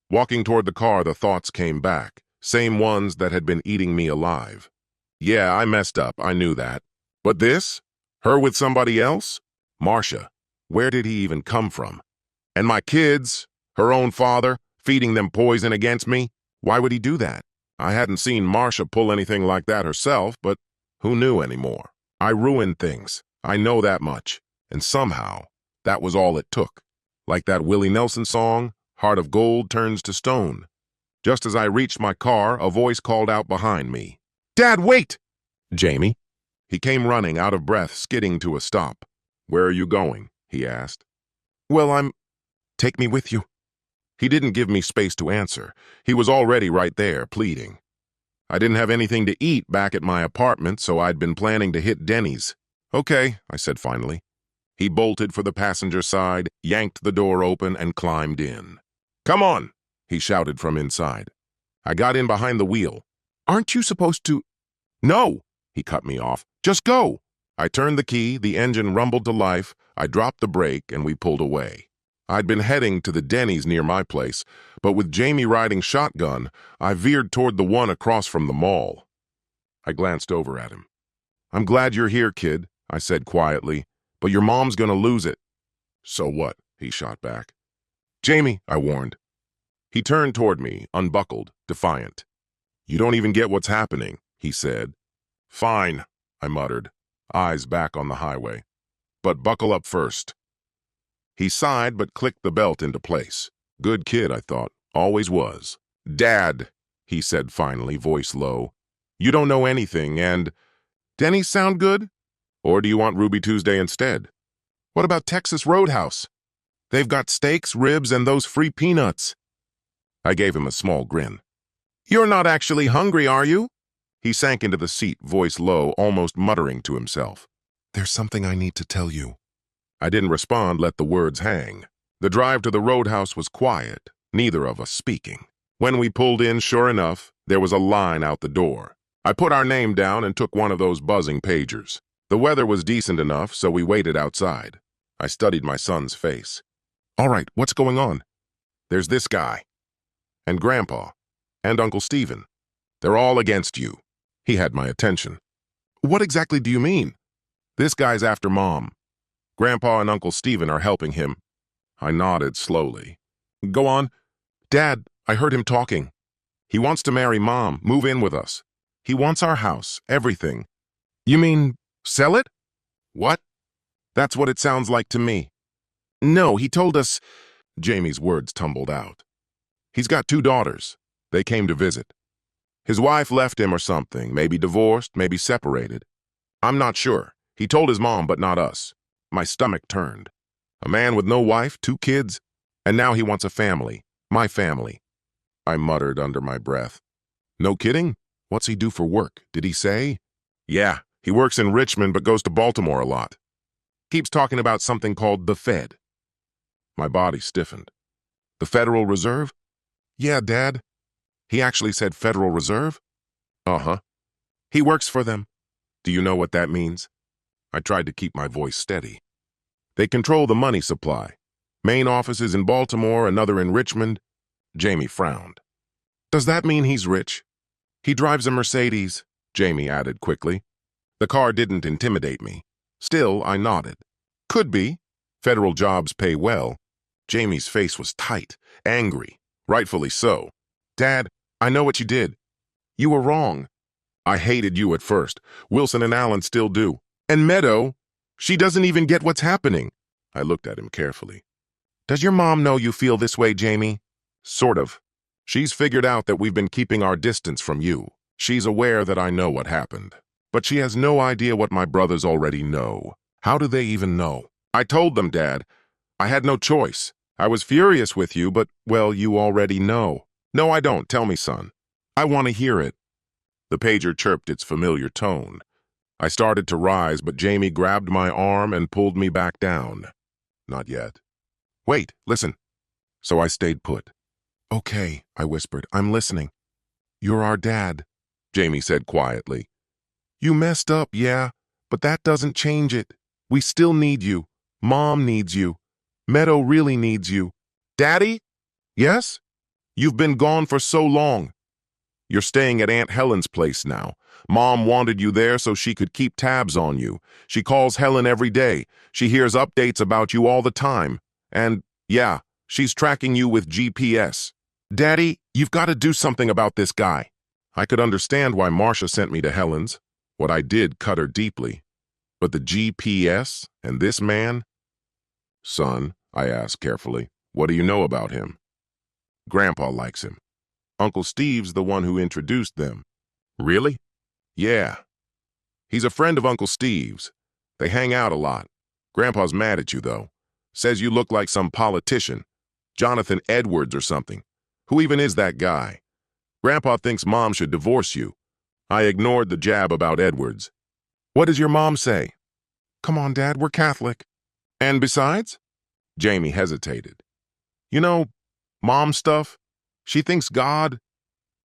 Walking toward the car, the thoughts came back, same ones that had been eating me alive. Yeah, I messed up, I knew that. But this? Her with somebody else? Marcia. Where did he even come from? And my kids? Her own father? Feeding them poison against me? Why would he do that? I hadn't seen Marcia pull anything like that herself, but who knew anymore? I ruined things. I know that much. And somehow, that was all it took. Like that Willie Nelson song, Heart of Gold Turns to Stone. Just as I reached my car, a voice called out behind me. Dad, wait! Jamie? He came running, out of breath, skidding to a stop. Where are you going? He asked. Well, Take me with you. He didn't give me space to answer. He was already right there, pleading. I didn't have anything to eat back at my apartment, so I'd been planning to hit Denny's. Okay, I said finally. He bolted for the passenger side, yanked the door open, and climbed in. Come on, he shouted from inside. I got in behind the wheel. Aren't you supposed to? No, he cut me off. Just go. I turned the key, the engine rumbled to life, I dropped the brake, and we pulled away. I'd been heading to the Denny's near my place, but with Jamie riding shotgun, I veered toward the one across from the mall. I glanced over at him. I'm glad you're here, kid, I said quietly, but your mom's gonna lose it. So what? He shot back. Jamie, I warned. He turned toward me, unbuckled, defiant. You don't even get what's happening, he said. Fine, I muttered, eyes back on the highway. But buckle up first. He sighed but clicked the belt into place. Good kid, I thought. Always was. Dad, he said finally, voice low. You don't know anything, and... Denny's sound good? Or do you want Ruby Tuesday instead? What about Texas Roadhouse? They've got steaks, ribs, and those free peanuts. I gave him a small grin. You're not actually hungry, are you? He sank into the seat, voice low, almost muttering to himself. There's something I need to tell you. I didn't respond, let the words hang. The drive to the Roadhouse was quiet, neither of us speaking. When we pulled in, sure enough, there was a line out the door. I put our name down and took one of those buzzing pagers. The weather was decent enough, so we waited outside. I studied my son's face. All right, what's going on? There's this guy. And Grandpa. And Uncle Stephen. They're all against you. He had my attention. What exactly do you mean? This guy's after Mom. Grandpa and Uncle Stephen are helping him. I nodded slowly. Go on. Dad, I heard him talking. He wants to marry Mom, move in with us. He wants our house, everything. You mean, sell it? What? That's what it sounds like to me. No, he told us... Jamie's words tumbled out. He's got 2 daughters. They came to visit. His wife left him or something, maybe divorced, maybe separated. I'm not sure. He told his mom, but not us. My stomach turned. A man with no wife, 2 kids, and now he wants a family. My family. I muttered under my breath. No kidding? What's he do for work? Did he say? Yeah, he works in Richmond but goes to Baltimore a lot. Keeps talking about something called the Fed. My body stiffened. The Federal Reserve? Yeah, Dad. He actually said Federal Reserve? Uh-huh. He works for them. Do you know what that means? I tried to keep my voice steady. They control the money supply. Main office is in Baltimore, another in Richmond. Jamie frowned. Does that mean he's rich? He drives a Mercedes, Jamie added quickly. The car didn't intimidate me. Still, I nodded. Could be. Federal jobs pay well. Jamie's face was tight, angry, rightfully so. Dad, I know what you did. You were wrong. I hated you at first. Wilson and Alan still do. And Meadow, she doesn't even get what's happening. I looked at him carefully. Does your mom know you feel this way, Jamie? Sort of. She's figured out that we've been keeping our distance from you. She's aware that I know what happened. But she has no idea what my brothers already know. How do they even know? I told them, Dad. I had no choice. I was furious with you, but, well, you already know. No, I don't. Tell me, son. I want to hear it. The pager chirped its familiar tone. I started to rise, but Jamie grabbed my arm and pulled me back down. Not yet. Wait, listen. So I stayed put. Okay, I whispered. I'm listening. You're our dad, Jamie said quietly. You messed up, yeah, but that doesn't change it. We still need you. Mom needs you. Meadow really needs you. Daddy? Yes? You've been gone for so long. You're staying at Aunt Helen's place now. Mom wanted you there so she could keep tabs on you. She calls Helen every day. She hears updates about you all the time. And, yeah, she's tracking you with GPS. Daddy, you've got to do something about this guy. I could understand why Marcia sent me to Helen's. What I did cut her deeply. But the GPS and this man? Son, I asked carefully, what do you know about him? Grandpa likes him. Uncle Steve's the one who introduced them. Really? Yeah. He's a friend of Uncle Steve's. They hang out a lot. Grandpa's mad at you, though. Says you look like some politician. Jonathan Edwards or something. Who even is that guy? Grandpa thinks Mom should divorce you. I ignored the jab about Edwards. What does your mom say? Come on, Dad, we're Catholic. And besides? Jamie hesitated. You know, Mom stuff? She thinks God.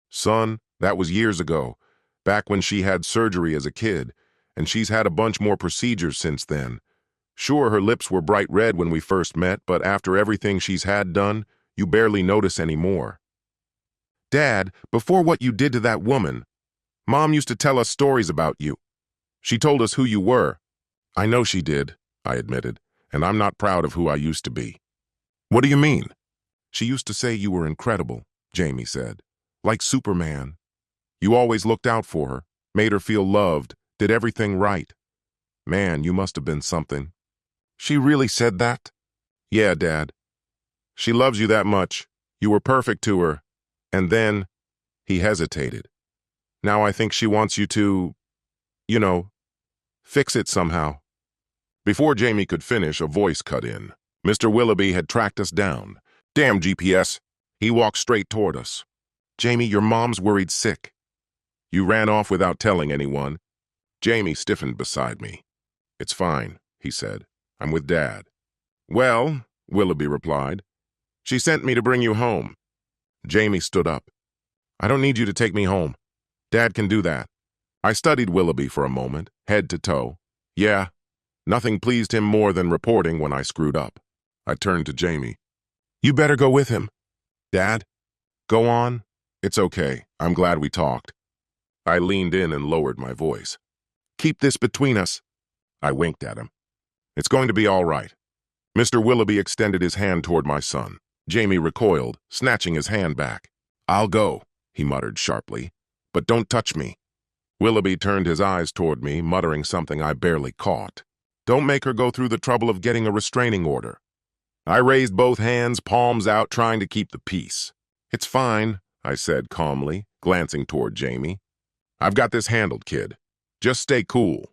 Son, that was years ago, back when she had surgery as a kid, and she's had a bunch more procedures since then. Sure, her lips were bright red when we first met, but after everything she's had done, you barely notice anymore. Dad, before what you did to that woman, Mom used to tell us stories about you. She told us who you were. I know she did, I admitted, and I'm not proud of who I used to be. What do you mean? She used to say you were incredible, Jamie said. Like Superman. You always looked out for her, made her feel loved, did everything right. Man, you must have been something. She really said that? Yeah, Dad. She loves you that much. You were perfect to her. And then, he hesitated. Now I think she wants you to, fix it somehow. Before Jamie could finish, a voice cut in. Mr. Willoughby had tracked us down. Damn GPS. He walked straight toward us. Jamie, your mom's worried sick. You ran off without telling anyone. Jamie stiffened beside me. It's fine, he said. I'm with Dad. Well, Willoughby replied. She sent me to bring you home. Jamie stood up. I don't need you to take me home. Dad can do that. I studied Willoughby for a moment, head to toe. Yeah, nothing pleased him more than reporting when I screwed up. I turned to Jamie. You better go with him. Dad? Go on. It's okay. I'm glad we talked. I leaned in and lowered my voice. Keep this between us. I winked at him. It's going to be all right. Mr. Willoughby extended his hand toward my son. Jamie recoiled, snatching his hand back. I'll go, he muttered sharply. But don't touch me. Willoughby turned his eyes toward me, muttering something I barely caught. Don't make her go through the trouble of getting a restraining order. I raised both hands, palms out, trying to keep the peace. It's fine, I said calmly, glancing toward Jamie. I've got this handled, kid. Just stay cool.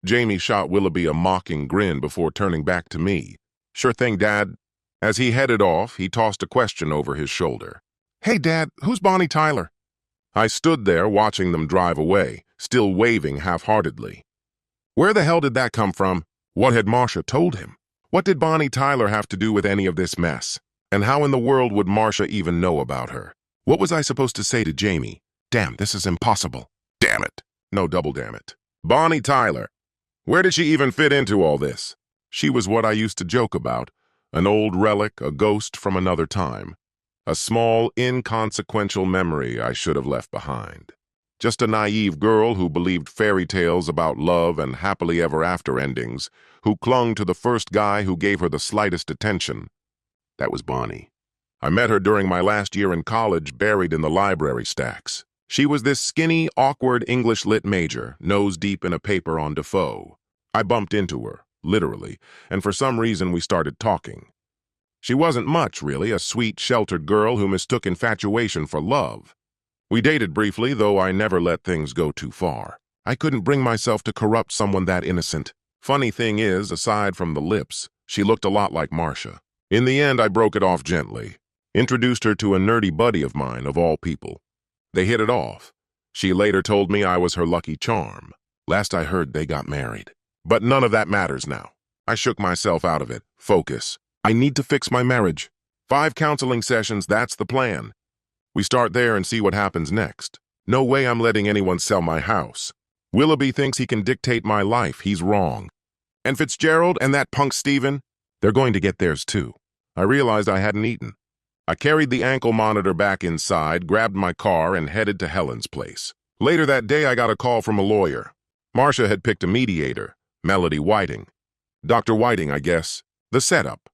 Jamie shot Willoughby a mocking grin before turning back to me. Sure thing, Dad. As he headed off, he tossed a question over his shoulder. Hey, Dad, who's Bonnie Tyler? I stood there watching them drive away, still waving half-heartedly. Where the hell did that come from? What had Marcia told him? What did Bonnie Tyler have to do with any of this mess? And how in the world would Marcia even know about her? What was I supposed to say to Jamie? Damn, this is impossible. Damn it. No, double damn it. Bonnie Tyler. Where did she even fit into all this? She was what I used to joke about, an old relic, a ghost from another time. A small, inconsequential memory I should have left behind. Just a naive girl who believed fairy tales about love and happily ever after endings, who clung to the first guy who gave her the slightest attention. That was Bonnie. I met her during my last year in college, buried in the library stacks. She was this skinny, awkward English lit major, nose deep in a paper on Defoe. I bumped into her, literally, and for some reason we started talking. She wasn't much, really, a sweet, sheltered girl who mistook infatuation for love. We dated briefly, though I never let things go too far. I couldn't bring myself to corrupt someone that innocent. Funny thing is, aside from the lips, she looked a lot like Marcia. In the end, I broke it off gently. Introduced her to a nerdy buddy of mine, of all people. They hit it off. She later told me I was her lucky charm. Last I heard, they got married. But none of that matters now. I shook myself out of it. Focus. I need to fix my marriage. 5 counseling sessions, that's the plan. We start there and see what happens next. No way I'm letting anyone sell my house. Willoughby thinks he can dictate my life. He's wrong. And Fitzgerald and that punk Stephen, they're going to get theirs too. I realized I hadn't eaten. I carried the ankle monitor back inside, grabbed my car, and headed to Helen's place. Later that day, I got a call from a lawyer. Marcia had picked a mediator, Melody Whiting. Dr. Whiting, I guess. The setup.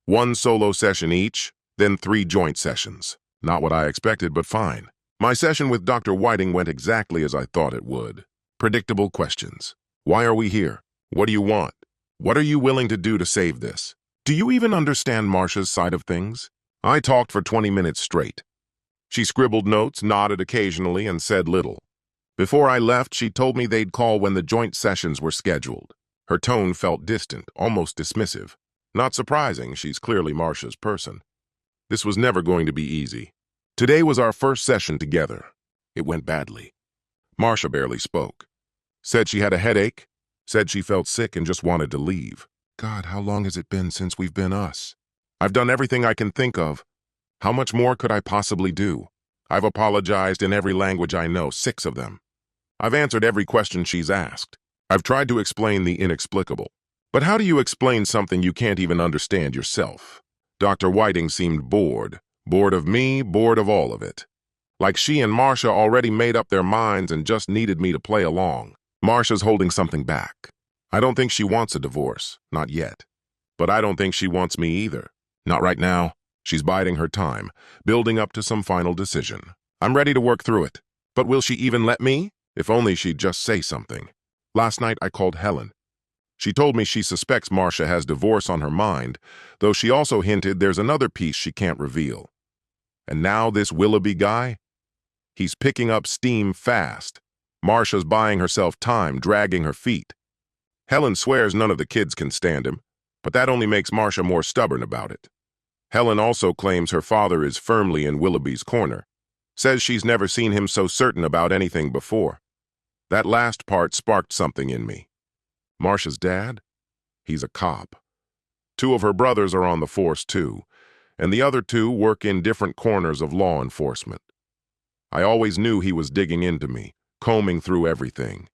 1 solo session each, then 3 joint sessions. Not what I expected, but fine. My session with Dr. Whiting went exactly as I thought it would. Predictable questions. Why are we here? What do you want? What are you willing to do to save this? Do you even understand Marcia's side of things? I talked for 20 minutes straight. She scribbled notes, nodded occasionally, and said little. Before I left, she told me they'd call when the joint sessions were scheduled. Her tone felt distant, almost dismissive. Not surprising, she's clearly Marcia's person. This was never going to be easy. Today was our first session together. It went badly. Marcia barely spoke. Said she had a headache, said she felt sick and just wanted to leave. God, how long has it been since we've been us? I've done everything I can think of. How much more could I possibly do? I've apologized in every language I know, 6 of them. I've answered every question she's asked. I've tried to explain the inexplicable. But how do you explain something you can't even understand yourself? Dr. Whiting seemed bored. Bored of me, bored of all of it. Like she and Marcia already made up their minds and just needed me to play along. Marcia's holding something back. I don't think she wants a divorce, not yet. But I don't think she wants me either. Not right now. She's biding her time, building up to some final decision. I'm ready to work through it. But will she even let me? If only she'd just say something. Last night I called Helen. She told me she suspects Marcia has divorce on her mind, though she also hinted there's another piece she can't reveal. And now this Willoughby guy? He's picking up steam fast. Marcia's buying herself time, dragging her feet. Helen swears none of the kids can stand him, but that only makes Marcia more stubborn about it. Helen also claims her father is firmly in Willoughby's corner, says she's never seen him so certain about anything before. That last part sparked something in me. Marcia's dad? He's a cop. 2 of her brothers are on the force too, and the other 2 work in different corners of law enforcement. I always knew he was digging into me, combing through everything.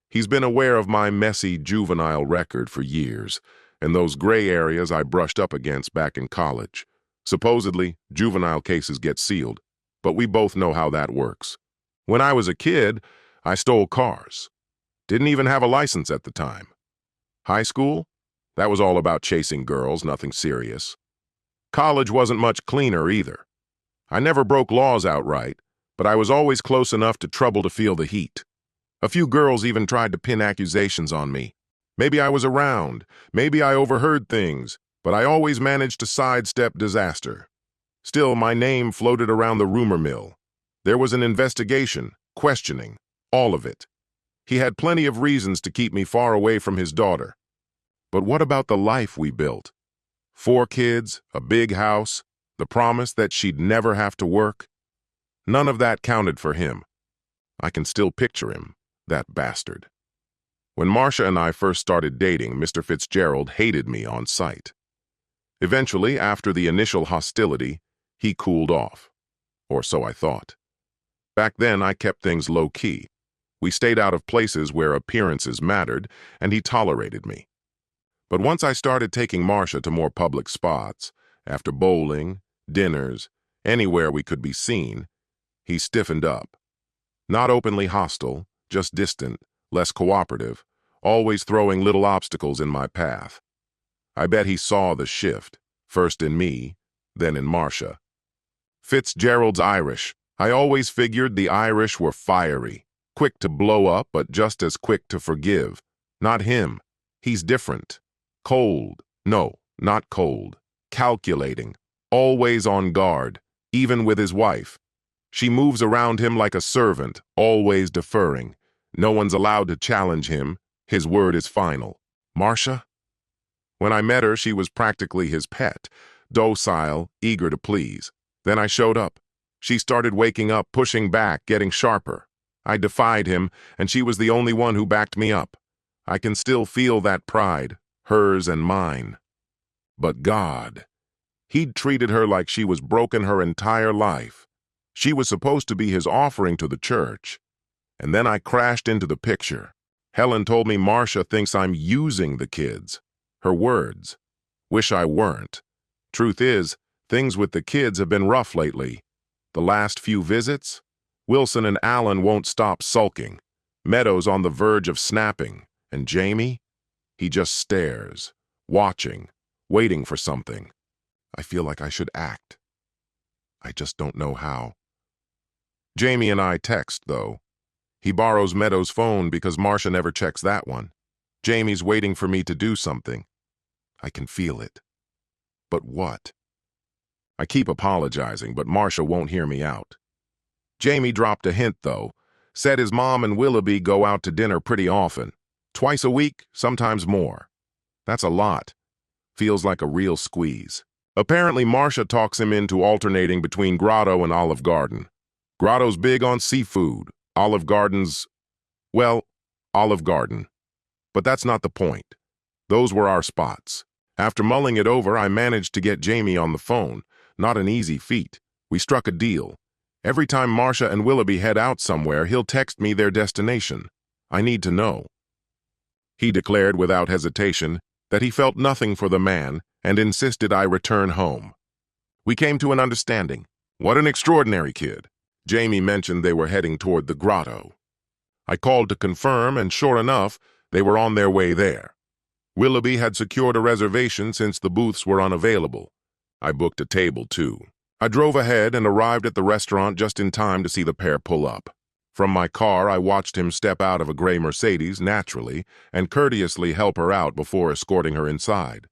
He's been aware of my messy juvenile record for years, and those gray areas I brushed up against back in college. Supposedly, juvenile cases get sealed, but we both know how that works. When I was a kid, I stole cars. Didn't even have a license at the time. High school? That was all about chasing girls, nothing serious. College wasn't much cleaner either. I never broke laws outright, but I was always close enough to trouble to feel the heat. A few girls even tried to pin accusations on me. Maybe I was around, maybe I overheard things, but I always managed to sidestep disaster. Still, my name floated around the rumor mill. There was an investigation, questioning, all of it. He had plenty of reasons to keep me far away from his daughter. But what about the life we built? 4 kids, a big house, the promise that she'd never have to work? None of that counted for him. I can still picture him, that bastard. When Marcia and I first started dating, Mr. Fitzgerald hated me on sight. Eventually, after the initial hostility, he cooled off. Or so I thought. Back then, I kept things low-key. We stayed out of places where appearances mattered, and he tolerated me. But once I started taking Marcia to more public spots, after bowling, dinners, anywhere we could be seen, he stiffened up. Not openly hostile, just distant, less cooperative, always throwing little obstacles in my path. I bet he saw the shift, first in me, then in Marcia. Fitzgerald's Irish. I always figured the Irish were fiery. Quick to blow up, but just as quick to forgive. Not him. He's different. Cold. No, not cold. Calculating. Always on guard, even with his wife. She moves around him like a servant, always deferring. No one's allowed to challenge him. His word is final. Marcia? When I met her, she was practically his pet. Docile, eager to please. Then I showed up. She started waking up, pushing back, getting sharper. I defied him, and she was the only one who backed me up. I can still feel that pride, hers and mine. But God, he'd treated her like she was broken her entire life. She was supposed to be his offering to the church. And then I crashed into the picture. Helen told me Marcia thinks I'm using the kids. Her words. Wish I weren't. Truth is, things with the kids have been rough lately. The last few visits? Wilson and Alan won't stop sulking. Meadows on the verge of snapping. And Jamie? He just stares, watching, waiting for something. I feel like I should act. I just don't know how. Jamie and I text, though. He borrows Meadows' phone because Marcia never checks that one. Jamie's waiting for me to do something. I can feel it. But what? I keep apologizing, but Marcia won't hear me out. Jamie dropped a hint, though. Said his mom and Willoughby go out to dinner pretty often. Twice a week, sometimes more. That's a lot. Feels like a real squeeze. Apparently, Marcia talks him into alternating between Grotto and Olive Garden. Grotto's big on seafood. Olive Garden's, well, Olive Garden. But that's not the point. Those were our spots. After mulling it over, I managed to get Jamie on the phone. Not an easy feat. We struck a deal. Every time Marcia and Willoughby head out somewhere, he'll text me their destination. I need to know. He declared without hesitation that he felt nothing for the man and insisted I return home. We came to an understanding. What an extraordinary kid. Jamie mentioned they were heading toward the grotto. I called to confirm, and sure enough, they were on their way there. Willoughby had secured a reservation since the booths were unavailable. I booked a table, too. I drove ahead and arrived at the restaurant just in time to see the pair pull up. From my car, I watched him step out of a gray Mercedes, naturally, and courteously help her out before escorting her inside.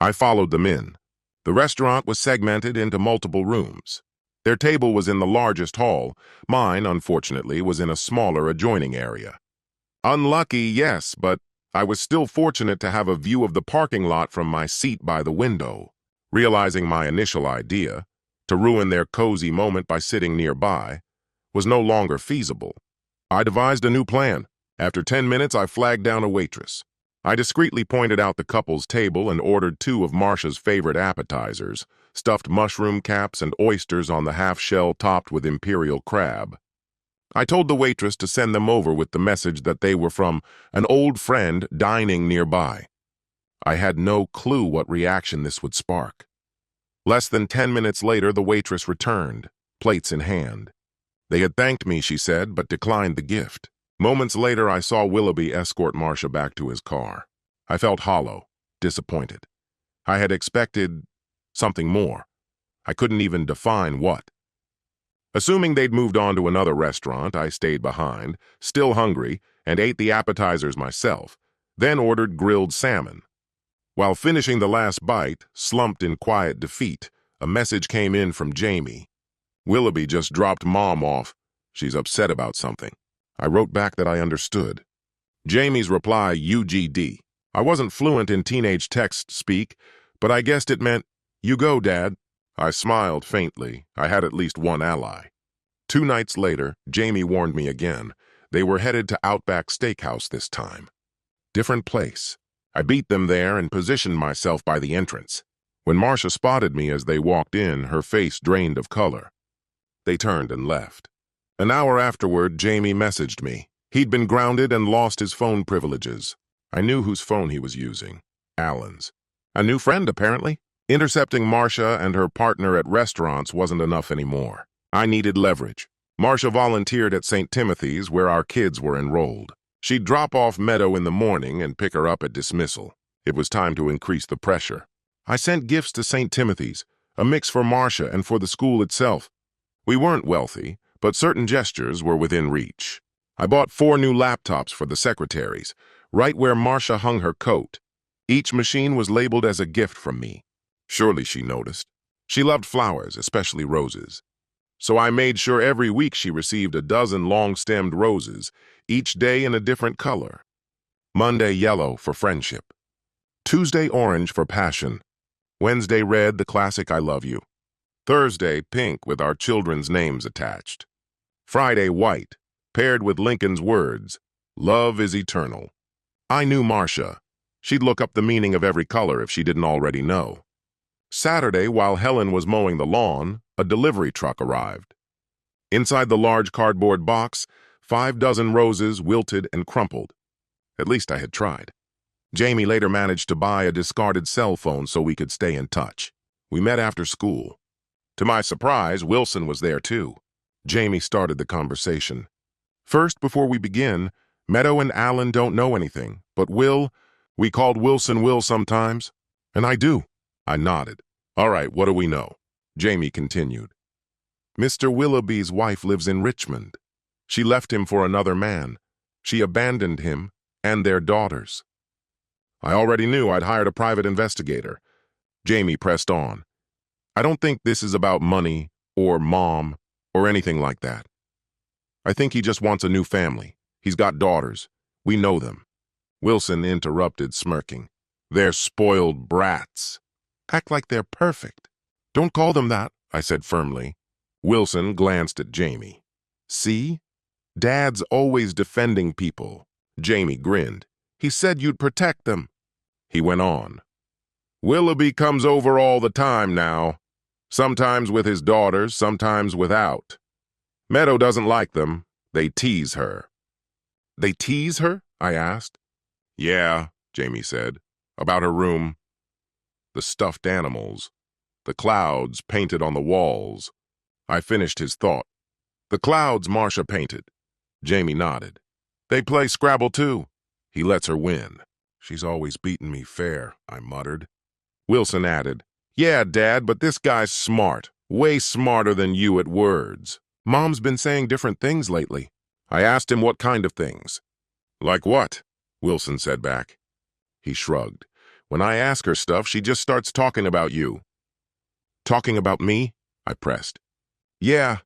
I followed them in. The restaurant was segmented into multiple rooms. Their table was in the largest hall. Mine, unfortunately, was in a smaller adjoining area. Unlucky, yes, but I was still fortunate to have a view of the parking lot from my seat by the window. Realizing my initial idea, to ruin their cozy moment by sitting nearby, was no longer feasible. I devised a new plan. After 10 minutes, I flagged down a waitress. I discreetly pointed out the couple's table and ordered 2 of Marcia's favorite appetizers, stuffed mushroom caps and oysters on the half-shell topped with imperial crab. I told the waitress to send them over with the message that they were from an old friend dining nearby. I had no clue what reaction this would spark. Less than 10 minutes later, the waitress returned, plates in hand. They had thanked me, she said, but declined the gift. Moments later, I saw Willoughby escort Marcia back to his car. I felt hollow, disappointed. I had expected something more. I couldn't even define what. Assuming they'd moved on to another restaurant, I stayed behind, still hungry, and ate the appetizers myself, then ordered grilled salmon. While finishing the last bite, slumped in quiet defeat, a message came in from Jamie. Willoughby just dropped Mom off. She's upset about something. I wrote back that I understood. Jamie's reply, UGD. I wasn't fluent in teenage text speak, but I guessed it meant, "You go, Dad." I smiled faintly. I had at least one ally. 2 nights later, Jamie warned me again. They were headed to Outback Steakhouse this time. Different place. I beat them there and positioned myself by the entrance. When Marcia spotted me as they walked in, her face drained of color. They turned and left. An hour afterward, Jamie messaged me. He'd been grounded and lost his phone privileges. I knew whose phone he was using. Alan's. A new friend, apparently. Intercepting Marcia and her partner at restaurants wasn't enough anymore. I needed leverage. Marcia volunteered at St. Timothy's, where our kids were enrolled. She'd drop off Meadow in the morning and pick her up at dismissal. It was time to increase the pressure. I sent gifts to St. Timothy's, a mix for Marcia and for the school itself. We weren't wealthy, but certain gestures were within reach. I bought 4 new laptops for the secretaries, right where Marcia hung her coat. Each machine was labeled as a gift from me. Surely she noticed. She loved flowers, especially roses. So I made sure every week she received a dozen long-stemmed roses, each day in a different color. Monday yellow for friendship. Tuesday orange for passion. Wednesday red, the classic I love you. Thursday pink with our children's names attached. Friday white, paired with Lincoln's words, "Love is eternal." I knew Marcia. She'd look up the meaning of every color if she didn't already know. Saturday, while Helen was mowing the lawn, a delivery truck arrived. Inside the large cardboard box, 5 dozen roses, wilted and crumpled. At least I had tried. Jamie later managed to buy a discarded cell phone so we could stay in touch. We met after school. To my surprise, Wilson was there too. Jamie started the conversation. "First, before we begin, Meadow and Alan don't know anything, but we called Wilson Will sometimes, and I do." I nodded. "All right, what do we know?" Jamie continued. "Mr. Willoughby's wife lives in Richmond. She left him for another man. She abandoned him and their daughters." I already knew I'd hired a private investigator. Jamie pressed on. "I don't think this is about money or Mom or anything like that. I think he just wants a new family. He's got daughters. We know them." Wilson interrupted, smirking. "They're spoiled brats." Act like they're perfect. Don't call them that, I said firmly. Wilson glanced at Jamie. See? Dad's always defending people. Jamie grinned. He said you'd protect them. He went on. Willoughby comes over all the time now. Sometimes with his daughters, sometimes without. Meadow doesn't like them. They tease her. They tease her? I asked. Yeah, Jamie said. About her room. The stuffed animals. The clouds painted on the walls. I finished his thought. The clouds Marcia painted. Jamie nodded. They play Scrabble too. He lets her win. She's always beaten me fair, I muttered. Wilson added, Yeah, Dad, but this guy's smart. Way smarter than you at words. Mom's been saying different things lately. I asked him what kind of things. Like what? Wilson said back. He shrugged. When I ask her stuff, she just starts talking about you. Talking about me? I pressed. Yeah.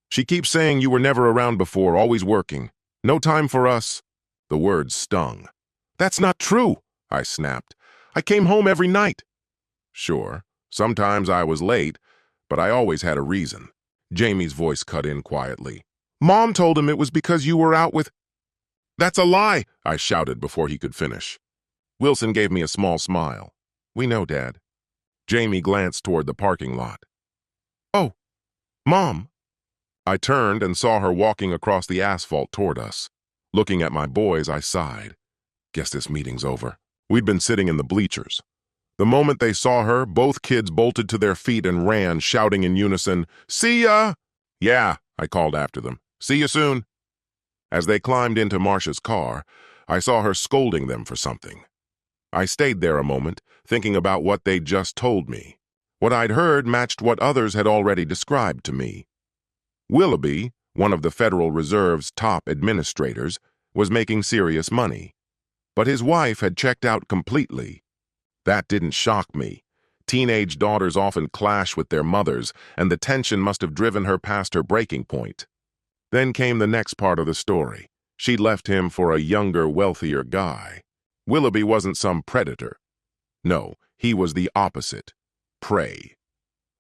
She keeps saying you were never around before, always working. No time for us. The words stung. That's not true, I snapped. I came home every night. Sure, sometimes I was late, but I always had a reason. Jamie's voice cut in quietly. Mom told him it was because you were out with... That's a lie, I shouted before he could finish. Wilson gave me a small smile. We know, Dad. Jamie glanced toward the parking lot. Oh, Mom. I turned and saw her walking across the asphalt toward us. Looking at my boys, I sighed. Guess this meeting's over. We'd been sitting in the bleachers. The moment they saw her, both kids bolted to their feet and ran, shouting in unison, See ya! Yeah, I called after them. See you soon. As they climbed into Marcia's car, I saw her scolding them for something. I stayed there a moment, thinking about what they'd just told me. What I'd heard matched what others had already described to me. Willoughby, one of the Federal Reserve's top administrators, was making serious money. But his wife had checked out completely. That didn't shock me. Teenage daughters often clash with their mothers, and the tension must have driven her past her breaking point. Then came the next part of the story. She'd left him for a younger, wealthier guy. Willoughby wasn't some predator. No, he was the opposite. Prey.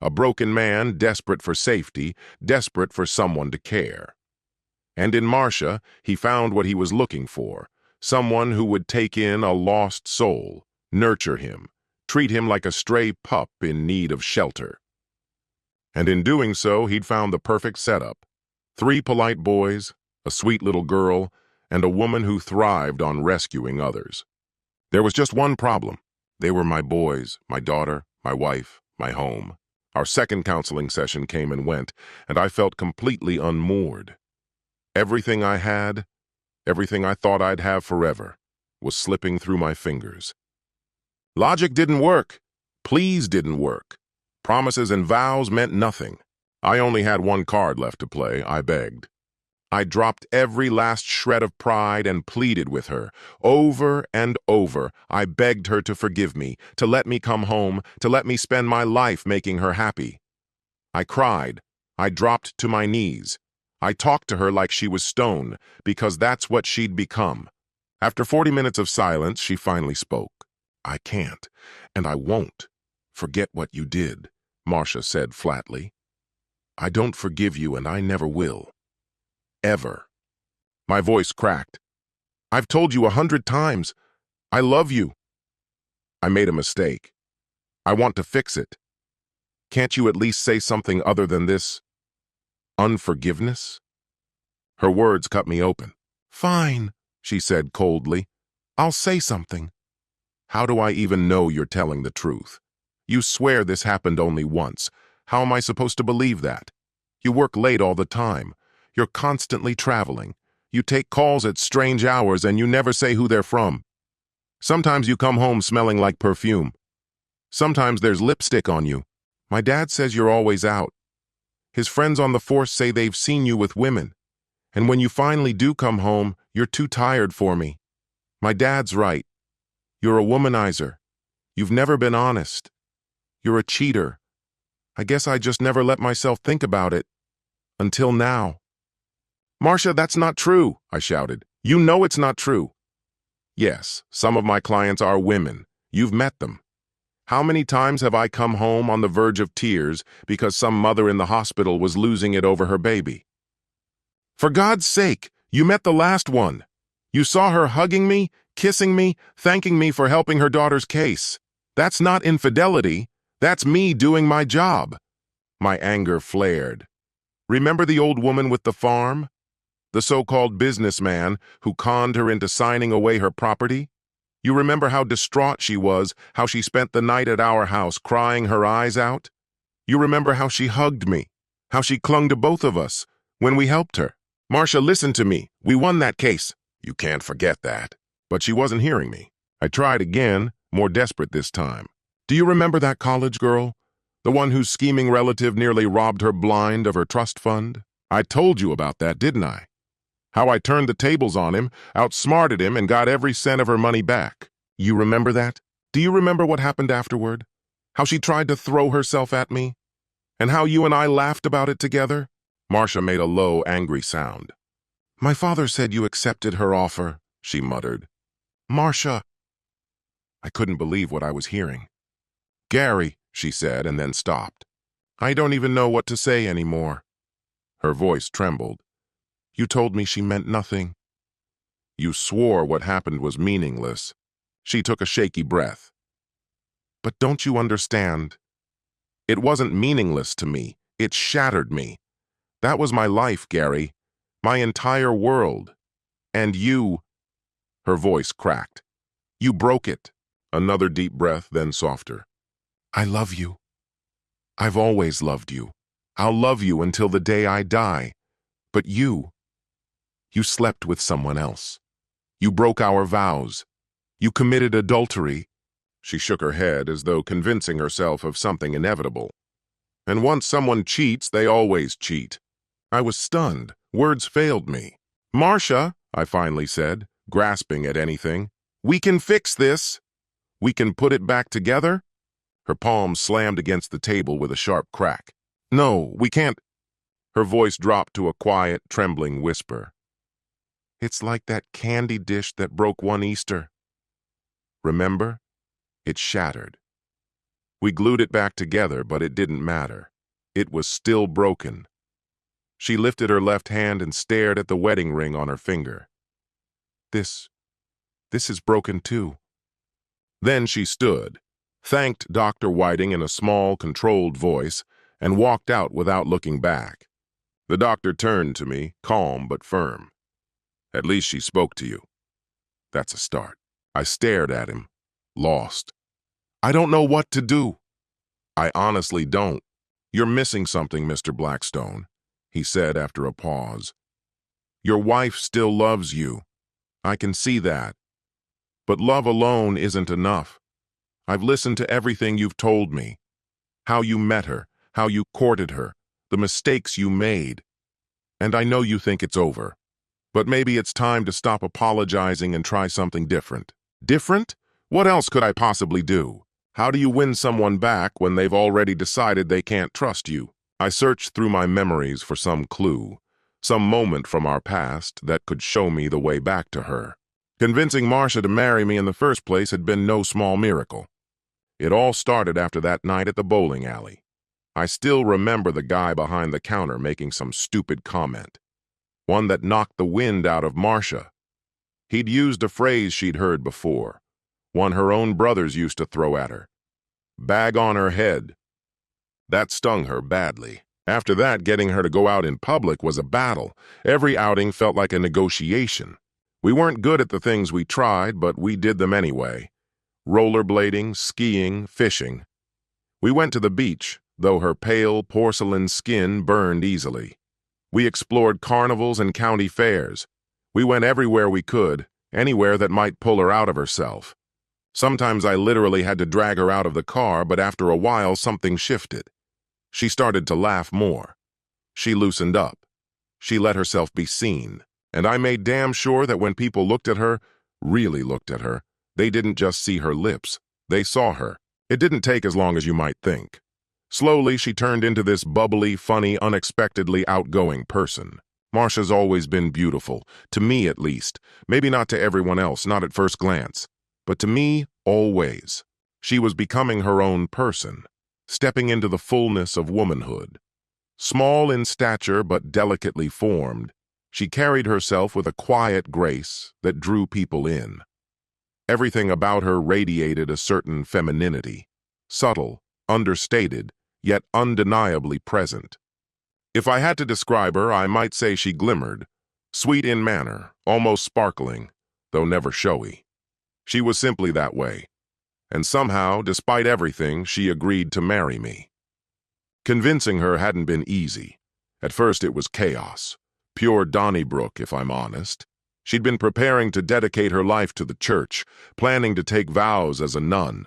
A broken man, desperate for safety, desperate for someone to care. And in Marcia, he found what he was looking for, someone who would take in a lost soul, nurture him, treat him like a stray pup in need of shelter. And in doing so, he'd found the perfect setup. 3 polite boys, a sweet little girl, and a woman who thrived on rescuing others. There was just one problem. They were my boys, my daughter, my wife, my home. Our second counseling session came and went, and I felt completely unmoored. Everything I had, everything I thought I'd have forever, was slipping through my fingers. Logic didn't work. Please didn't work. Promises and vows meant nothing. I only had one card left to play, I begged. I dropped every last shred of pride and pleaded with her. Over and over, I begged her to forgive me, to let me come home, to let me spend my life making her happy. I cried. I dropped to my knees. I talked to her like she was stone, because that's what she'd become. After 40 minutes of silence, she finally spoke. I can't, and I won't, forget what you did, Marcia said flatly. I don't forgive you, and I never will. Ever. My voice cracked. I've told you 100 times. I love you. I made a mistake. I want to fix it. Can't you at least say something other than this? Unforgiveness? Her words cut me open. Fine, she said coldly. I'll say something. How do I even know you're telling the truth? You swear this happened only once. How am I supposed to believe that? You work late all the time. You're constantly traveling. You take calls at strange hours and you never say who they're from. Sometimes you come home smelling like perfume. Sometimes there's lipstick on you. My dad says you're always out. His friends on the force say they've seen you with women. And when you finally do come home, you're too tired for me. My dad's right. You're a womanizer. You've never been honest. You're a cheater. I guess I just never let myself think about it. Until now. Marcia, that's not true, I shouted. You know it's not true. Yes, some of my clients are women. You've met them. How many times have I come home on the verge of tears because some mother in the hospital was losing it over her baby? For God's sake, you met the last one. You saw her hugging me, kissing me, thanking me for helping her daughter's case. That's not infidelity. That's me doing my job. My anger flared. Remember the old woman with the farm? The so-called businessman who conned her into signing away her property? You remember how distraught she was, how she spent the night at our house crying her eyes out? You remember how she hugged me, how she clung to both of us when we helped her? Marcia, listen to me. We won that case. You can't forget that. But she wasn't hearing me. I tried again, more desperate this time. Do you remember that college girl? The one whose scheming relative nearly robbed her blind of her trust fund? I told you about that, didn't I? How I turned the tables on him, outsmarted him, and got every cent of her money back. You remember that? Do you remember what happened afterward? How she tried to throw herself at me? And how you and I laughed about it together? Marcia made a low, angry sound. My father said you accepted her offer, she muttered. Marcia. I couldn't believe what I was hearing. Gary, she said, and then stopped. I don't even know what to say anymore. Her voice trembled. You told me she meant nothing. You swore what happened was meaningless. She took a shaky breath. But don't you understand? It wasn't meaningless to me. It shattered me. That was my life, Gary. My entire world. And you... Her voice cracked. You broke it. Another deep breath, then softer. I love you. I've always loved you. I'll love you until the day I die. But you slept with someone else. You broke our vows. You committed adultery. She shook her head as though convincing herself of something inevitable. And once someone cheats, they always cheat. I was stunned. Words failed me. Marcia, I finally said, grasping at anything, we can fix this. We can put it back together. Her palm slammed against the table with a sharp crack. No, we can't. Her voice dropped to a quiet, trembling whisper. It's like that candy dish that broke one Easter. Remember? It shattered. We glued it back together, but it didn't matter. It was still broken. She lifted her left hand and stared at the wedding ring on her finger. This is broken too. Then she stood, thanked Dr. Whiting in a small, controlled voice, and walked out without looking back. The doctor turned to me, calm but firm. At least she spoke to you. That's a start. I stared at him, lost. I don't know what to do. I honestly don't. You're missing something, Mr. Blackstone, he said after a pause. Your wife still loves you. I can see that. But love alone isn't enough. I've listened to everything you've told me. How you met her, how you courted her, the mistakes you made. And I know you think it's over. But maybe it's time to stop apologizing and try something different. Different? What else could I possibly do? How do you win someone back when they've already decided they can't trust you? I searched through my memories for some clue, some moment from our past that could show me the way back to her. Convincing Marcia to marry me in the first place had been no small miracle. It all started after that night at the bowling alley. I still remember the guy behind the counter making some stupid comment. One that knocked the wind out of Marcia. He'd used a phrase she'd heard before, one her own brothers used to throw at her. Bag on her head. That stung her badly. After that, getting her to go out in public was a battle. Every outing felt like a negotiation. We weren't good at the things we tried, but we did them anyway. Rollerblading, skiing, fishing. We went to the beach, though her pale porcelain skin burned easily. We explored carnivals and county fairs. We went everywhere we could, anywhere that might pull her out of herself. Sometimes I literally had to drag her out of the car, but after a while something shifted. She started to laugh more. She loosened up. She let herself be seen. And I made damn sure that when people looked at her, really looked at her, they didn't just see her lips. They saw her. It didn't take as long as you might think. Slowly, she turned into this bubbly, funny, unexpectedly outgoing person. Marcia's always been beautiful, to me at least. Maybe not to everyone else, not at first glance. But to me, always. She was becoming her own person, stepping into the fullness of womanhood. Small in stature but delicately formed, she carried herself with a quiet grace that drew people in. Everything about her radiated a certain femininity, subtle, understated, yet undeniably present. If I had to describe her, I might say she glimmered, sweet in manner, almost sparkling, though never showy. She was simply that way, and somehow, despite everything, she agreed to marry me. Convincing her hadn't been easy. At first it was chaos, pure Donnybrook, if I'm honest. She'd been preparing to dedicate her life to the church, planning to take vows as a nun.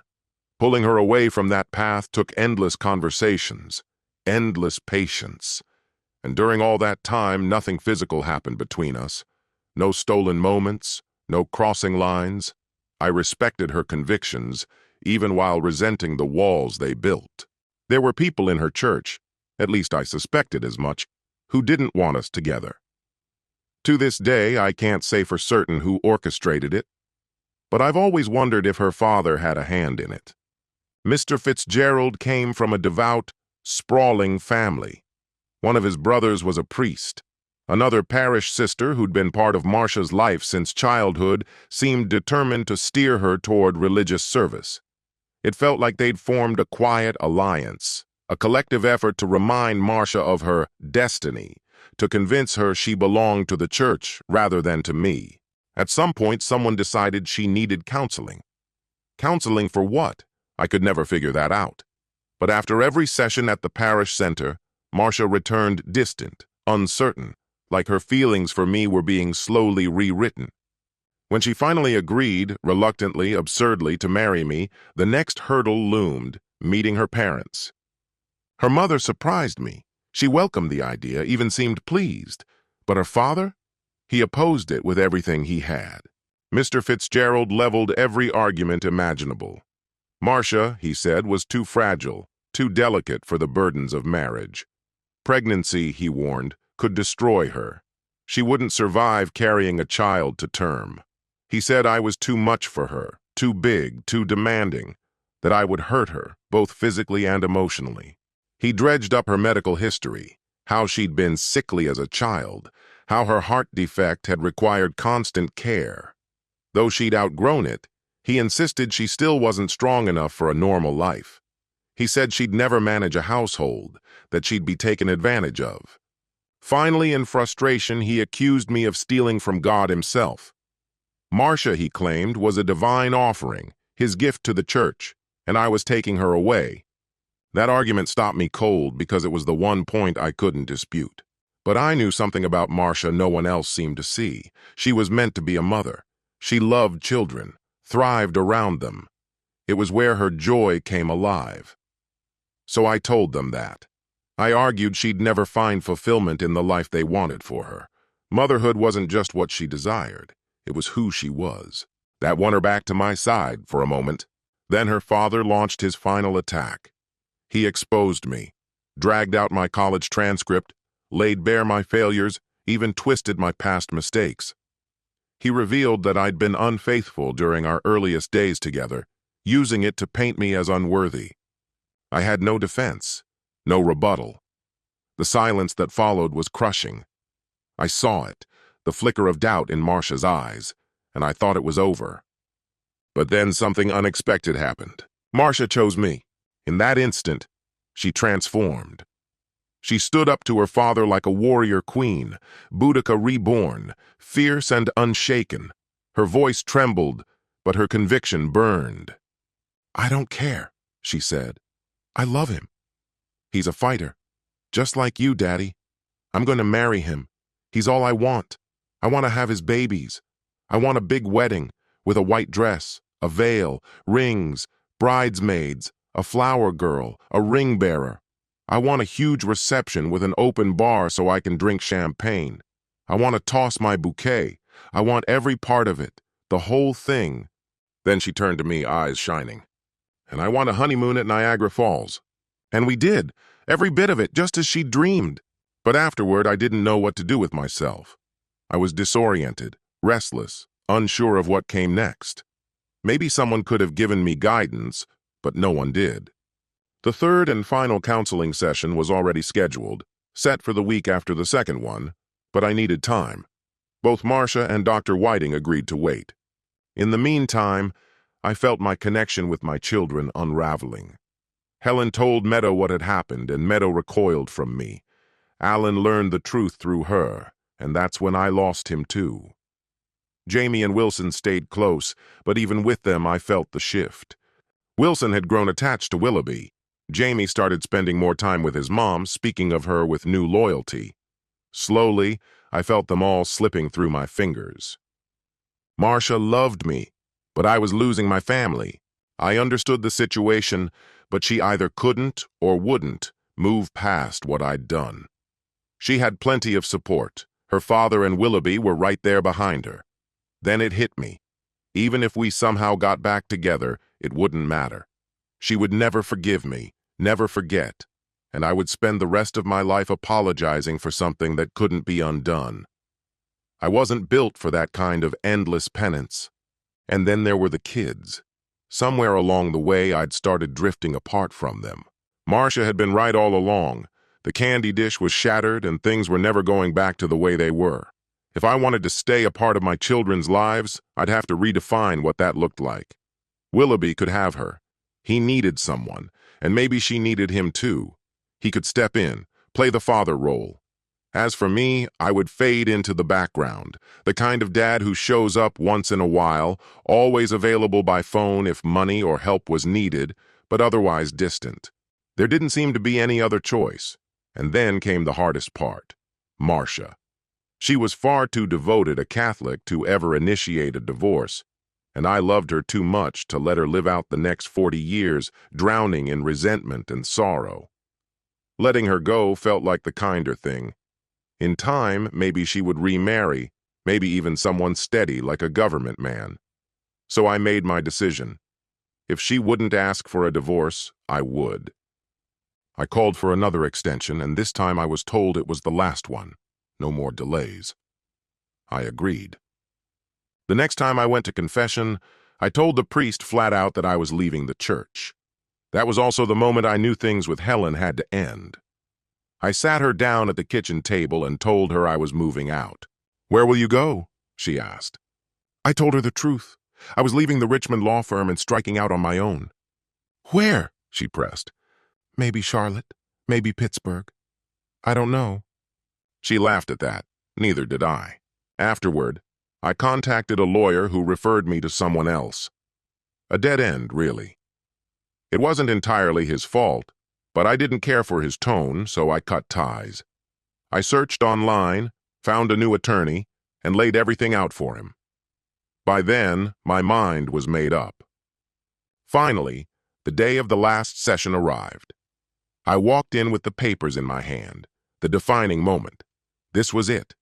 Pulling her away from that path took endless conversations, endless patience. And during all that time, nothing physical happened between us. No stolen moments, no crossing lines. I respected her convictions, even while resenting the walls they built. There were people in her church, at least I suspected as much, who didn't want us together. To this day, I can't say for certain who orchestrated it, but I've always wondered if her father had a hand in it. Mr. Fitzgerald came from a devout, sprawling family. One of his brothers was a priest. Another parish sister, who'd been part of Marcia's life since childhood, seemed determined to steer her toward religious service. It felt like they'd formed a quiet alliance, a collective effort to remind Marcia of her destiny, to convince her she belonged to the church rather than to me. At some point, someone decided she needed counseling. Counseling for what? I could never figure that out. But after every session at the parish center, Marcia returned distant, uncertain, like her feelings for me were being slowly rewritten. When she finally agreed, reluctantly, absurdly, to marry me, the next hurdle loomed, meeting her parents. Her mother surprised me. She welcomed the idea, even seemed pleased. But her father? He opposed it with everything he had. Mr. Fitzgerald leveled every argument imaginable. Marcia, he said, was too fragile, too delicate for the burdens of marriage. Pregnancy, he warned, could destroy her. She wouldn't survive carrying a child to term. He said I was too much for her, too big, too demanding, that I would hurt her, both physically and emotionally. He dredged up her medical history, how she'd been sickly as a child, how her heart defect had required constant care. Though she'd outgrown it, he insisted she still wasn't strong enough for a normal life. He said she'd never manage a household, that she'd be taken advantage of. Finally, in frustration, he accused me of stealing from God himself. Marcia, he claimed, was a divine offering, his gift to the church, and I was taking her away. That argument stopped me cold because it was the one point I couldn't dispute. But I knew something about Marcia no one else seemed to see. She was meant to be a mother. She loved children, thrived around them. It was where her joy came alive. So I told them that. I argued she'd never find fulfillment in the life they wanted for her. Motherhood wasn't just what she desired. It was who she was. That won her back to my side for a moment. Then her father launched his final attack. He exposed me, dragged out my college transcript, laid bare my failures, even twisted my past mistakes. He revealed that I'd been unfaithful during our earliest days together, using it to paint me as unworthy. I had no defense, no rebuttal. The silence that followed was crushing. I saw it, the flicker of doubt in Marcia's eyes, and I thought it was over. But then something unexpected happened. Marcia chose me. In that instant, she transformed. She stood up to her father like a warrior queen, Boudica reborn, fierce and unshaken. Her voice trembled, but her conviction burned. "I don't care," she said. "I love him. He's a fighter. Just like you, Daddy. I'm going to marry him. He's all I want. I want to have his babies. I want a big wedding with a white dress, a veil, rings, bridesmaids, a flower girl, a ring bearer. I want a huge reception with an open bar so I can drink champagne. I want to toss my bouquet. I want every part of it, the whole thing." Then she turned to me, eyes shining. "And I want a honeymoon at Niagara Falls." And we did, every bit of it, just as she dreamed. But afterward, I didn't know what to do with myself. I was disoriented, restless, unsure of what came next. Maybe someone could have given me guidance, but no one did. The third and final counseling session was already scheduled, set for the week after the second one, but I needed time. Both Marcia and Dr. Whiting agreed to wait. In the meantime, I felt my connection with my children unraveling. Helen told Meadow what had happened, and Meadow recoiled from me. Alan learned the truth through her, and that's when I lost him too. Jamie and Wilson stayed close, but even with them I felt the shift. Wilson had grown attached to Willoughby. Jamie started spending more time with his mom, speaking of her with new loyalty. Slowly, I felt them all slipping through my fingers. Marcia loved me, but I was losing my family. I understood the situation, but she either couldn't or wouldn't move past what I'd done. She had plenty of support. Her father and Willoughby were right there behind her. Then it hit me. Even if we somehow got back together, it wouldn't matter. She would never forgive me, never forget, and I would spend the rest of my life apologizing for something that couldn't be undone. I wasn't built for that kind of endless penance. And then there were the kids. Somewhere along the way, I'd started drifting apart from them. Marcia had been right all along. The candy dish was shattered and things were never going back to the way they were. If I wanted to stay a part of my children's lives, I'd have to redefine what that looked like. Willoughby could have her. He needed someone, and maybe she needed him too. He could step in, play the father role. As for me, I would fade into the background, the kind of dad who shows up once in a while, always available by phone if money or help was needed, but otherwise distant. There didn't seem to be any other choice. And then came the hardest part, Marcia. She was far too devoted a Catholic to ever initiate a divorce, and I loved her too much to let her live out the next 40 years drowning in resentment and sorrow. Letting her go felt like the kinder thing. In time, maybe she would remarry, maybe even someone steady like a government man. So I made my decision. If she wouldn't ask for a divorce, I would. I called for another extension, and this time I was told it was the last one. No more delays. I agreed. The next time I went to confession, I told the priest flat out that I was leaving the church. That was also the moment I knew things with Helen had to end. I sat her down at the kitchen table and told her I was moving out. "Where will you go?" she asked. I told her the truth. I was leaving the Richmond law firm and striking out on my own. "Where?" she pressed. "Maybe Charlotte, maybe Pittsburgh. I don't know." She laughed at that. Neither did I. Afterward, I contacted a lawyer who referred me to someone else. A dead end, really. It wasn't entirely his fault, but I didn't care for his tone, so I cut ties. I searched online, found a new attorney, and laid everything out for him. By then, my mind was made up. Finally, the day of the last session arrived. I walked in with the papers in my hand, the defining moment. This was it.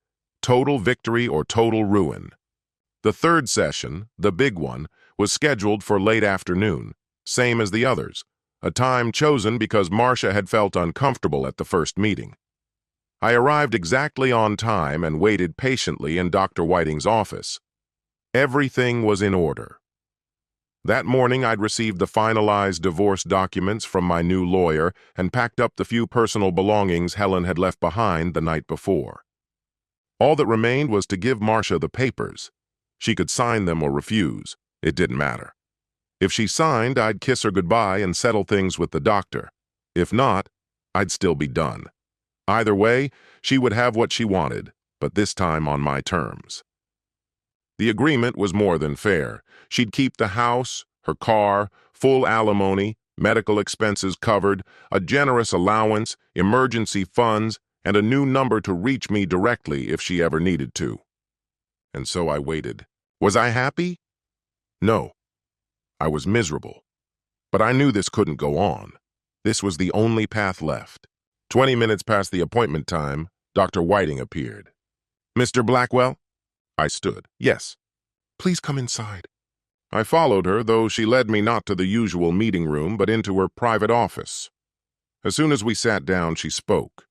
Total victory or total ruin. The third session, the big one, was scheduled for late afternoon, same as the others, a time chosen because Marcia had felt uncomfortable at the first meeting. I arrived exactly on time and waited patiently in Dr. Whiting's office. Everything was in order. That morning, I'd received the finalized divorce documents from my new lawyer and packed up the few personal belongings Helen had left behind the night before. All that remained was to give Marcia the papers. She could sign them or refuse. It didn't matter. If she signed, I'd kiss her goodbye and settle things with the doctor. If not, I'd still be done. Either way, she would have what she wanted, but this time on my terms. The agreement was more than fair. She'd keep the house, her car, full alimony, medical expenses covered, a generous allowance, emergency funds, and a new number to reach me directly if she ever needed to. And so I waited. Was I happy? No. I was miserable. But I knew this couldn't go on. This was the only path left. 20 minutes past the appointment time, Dr. Whiting appeared. "Mr. Blackwell?" I stood. "Yes." "Please come inside." I followed her, though she led me not to the usual meeting room, but into her private office. As soon as we sat down, she spoke.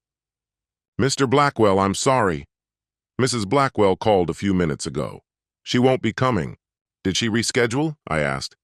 "Mr. Blackwell, I'm sorry. Mrs. Blackwell called a few minutes ago. She won't be coming." "Did she reschedule?" I asked.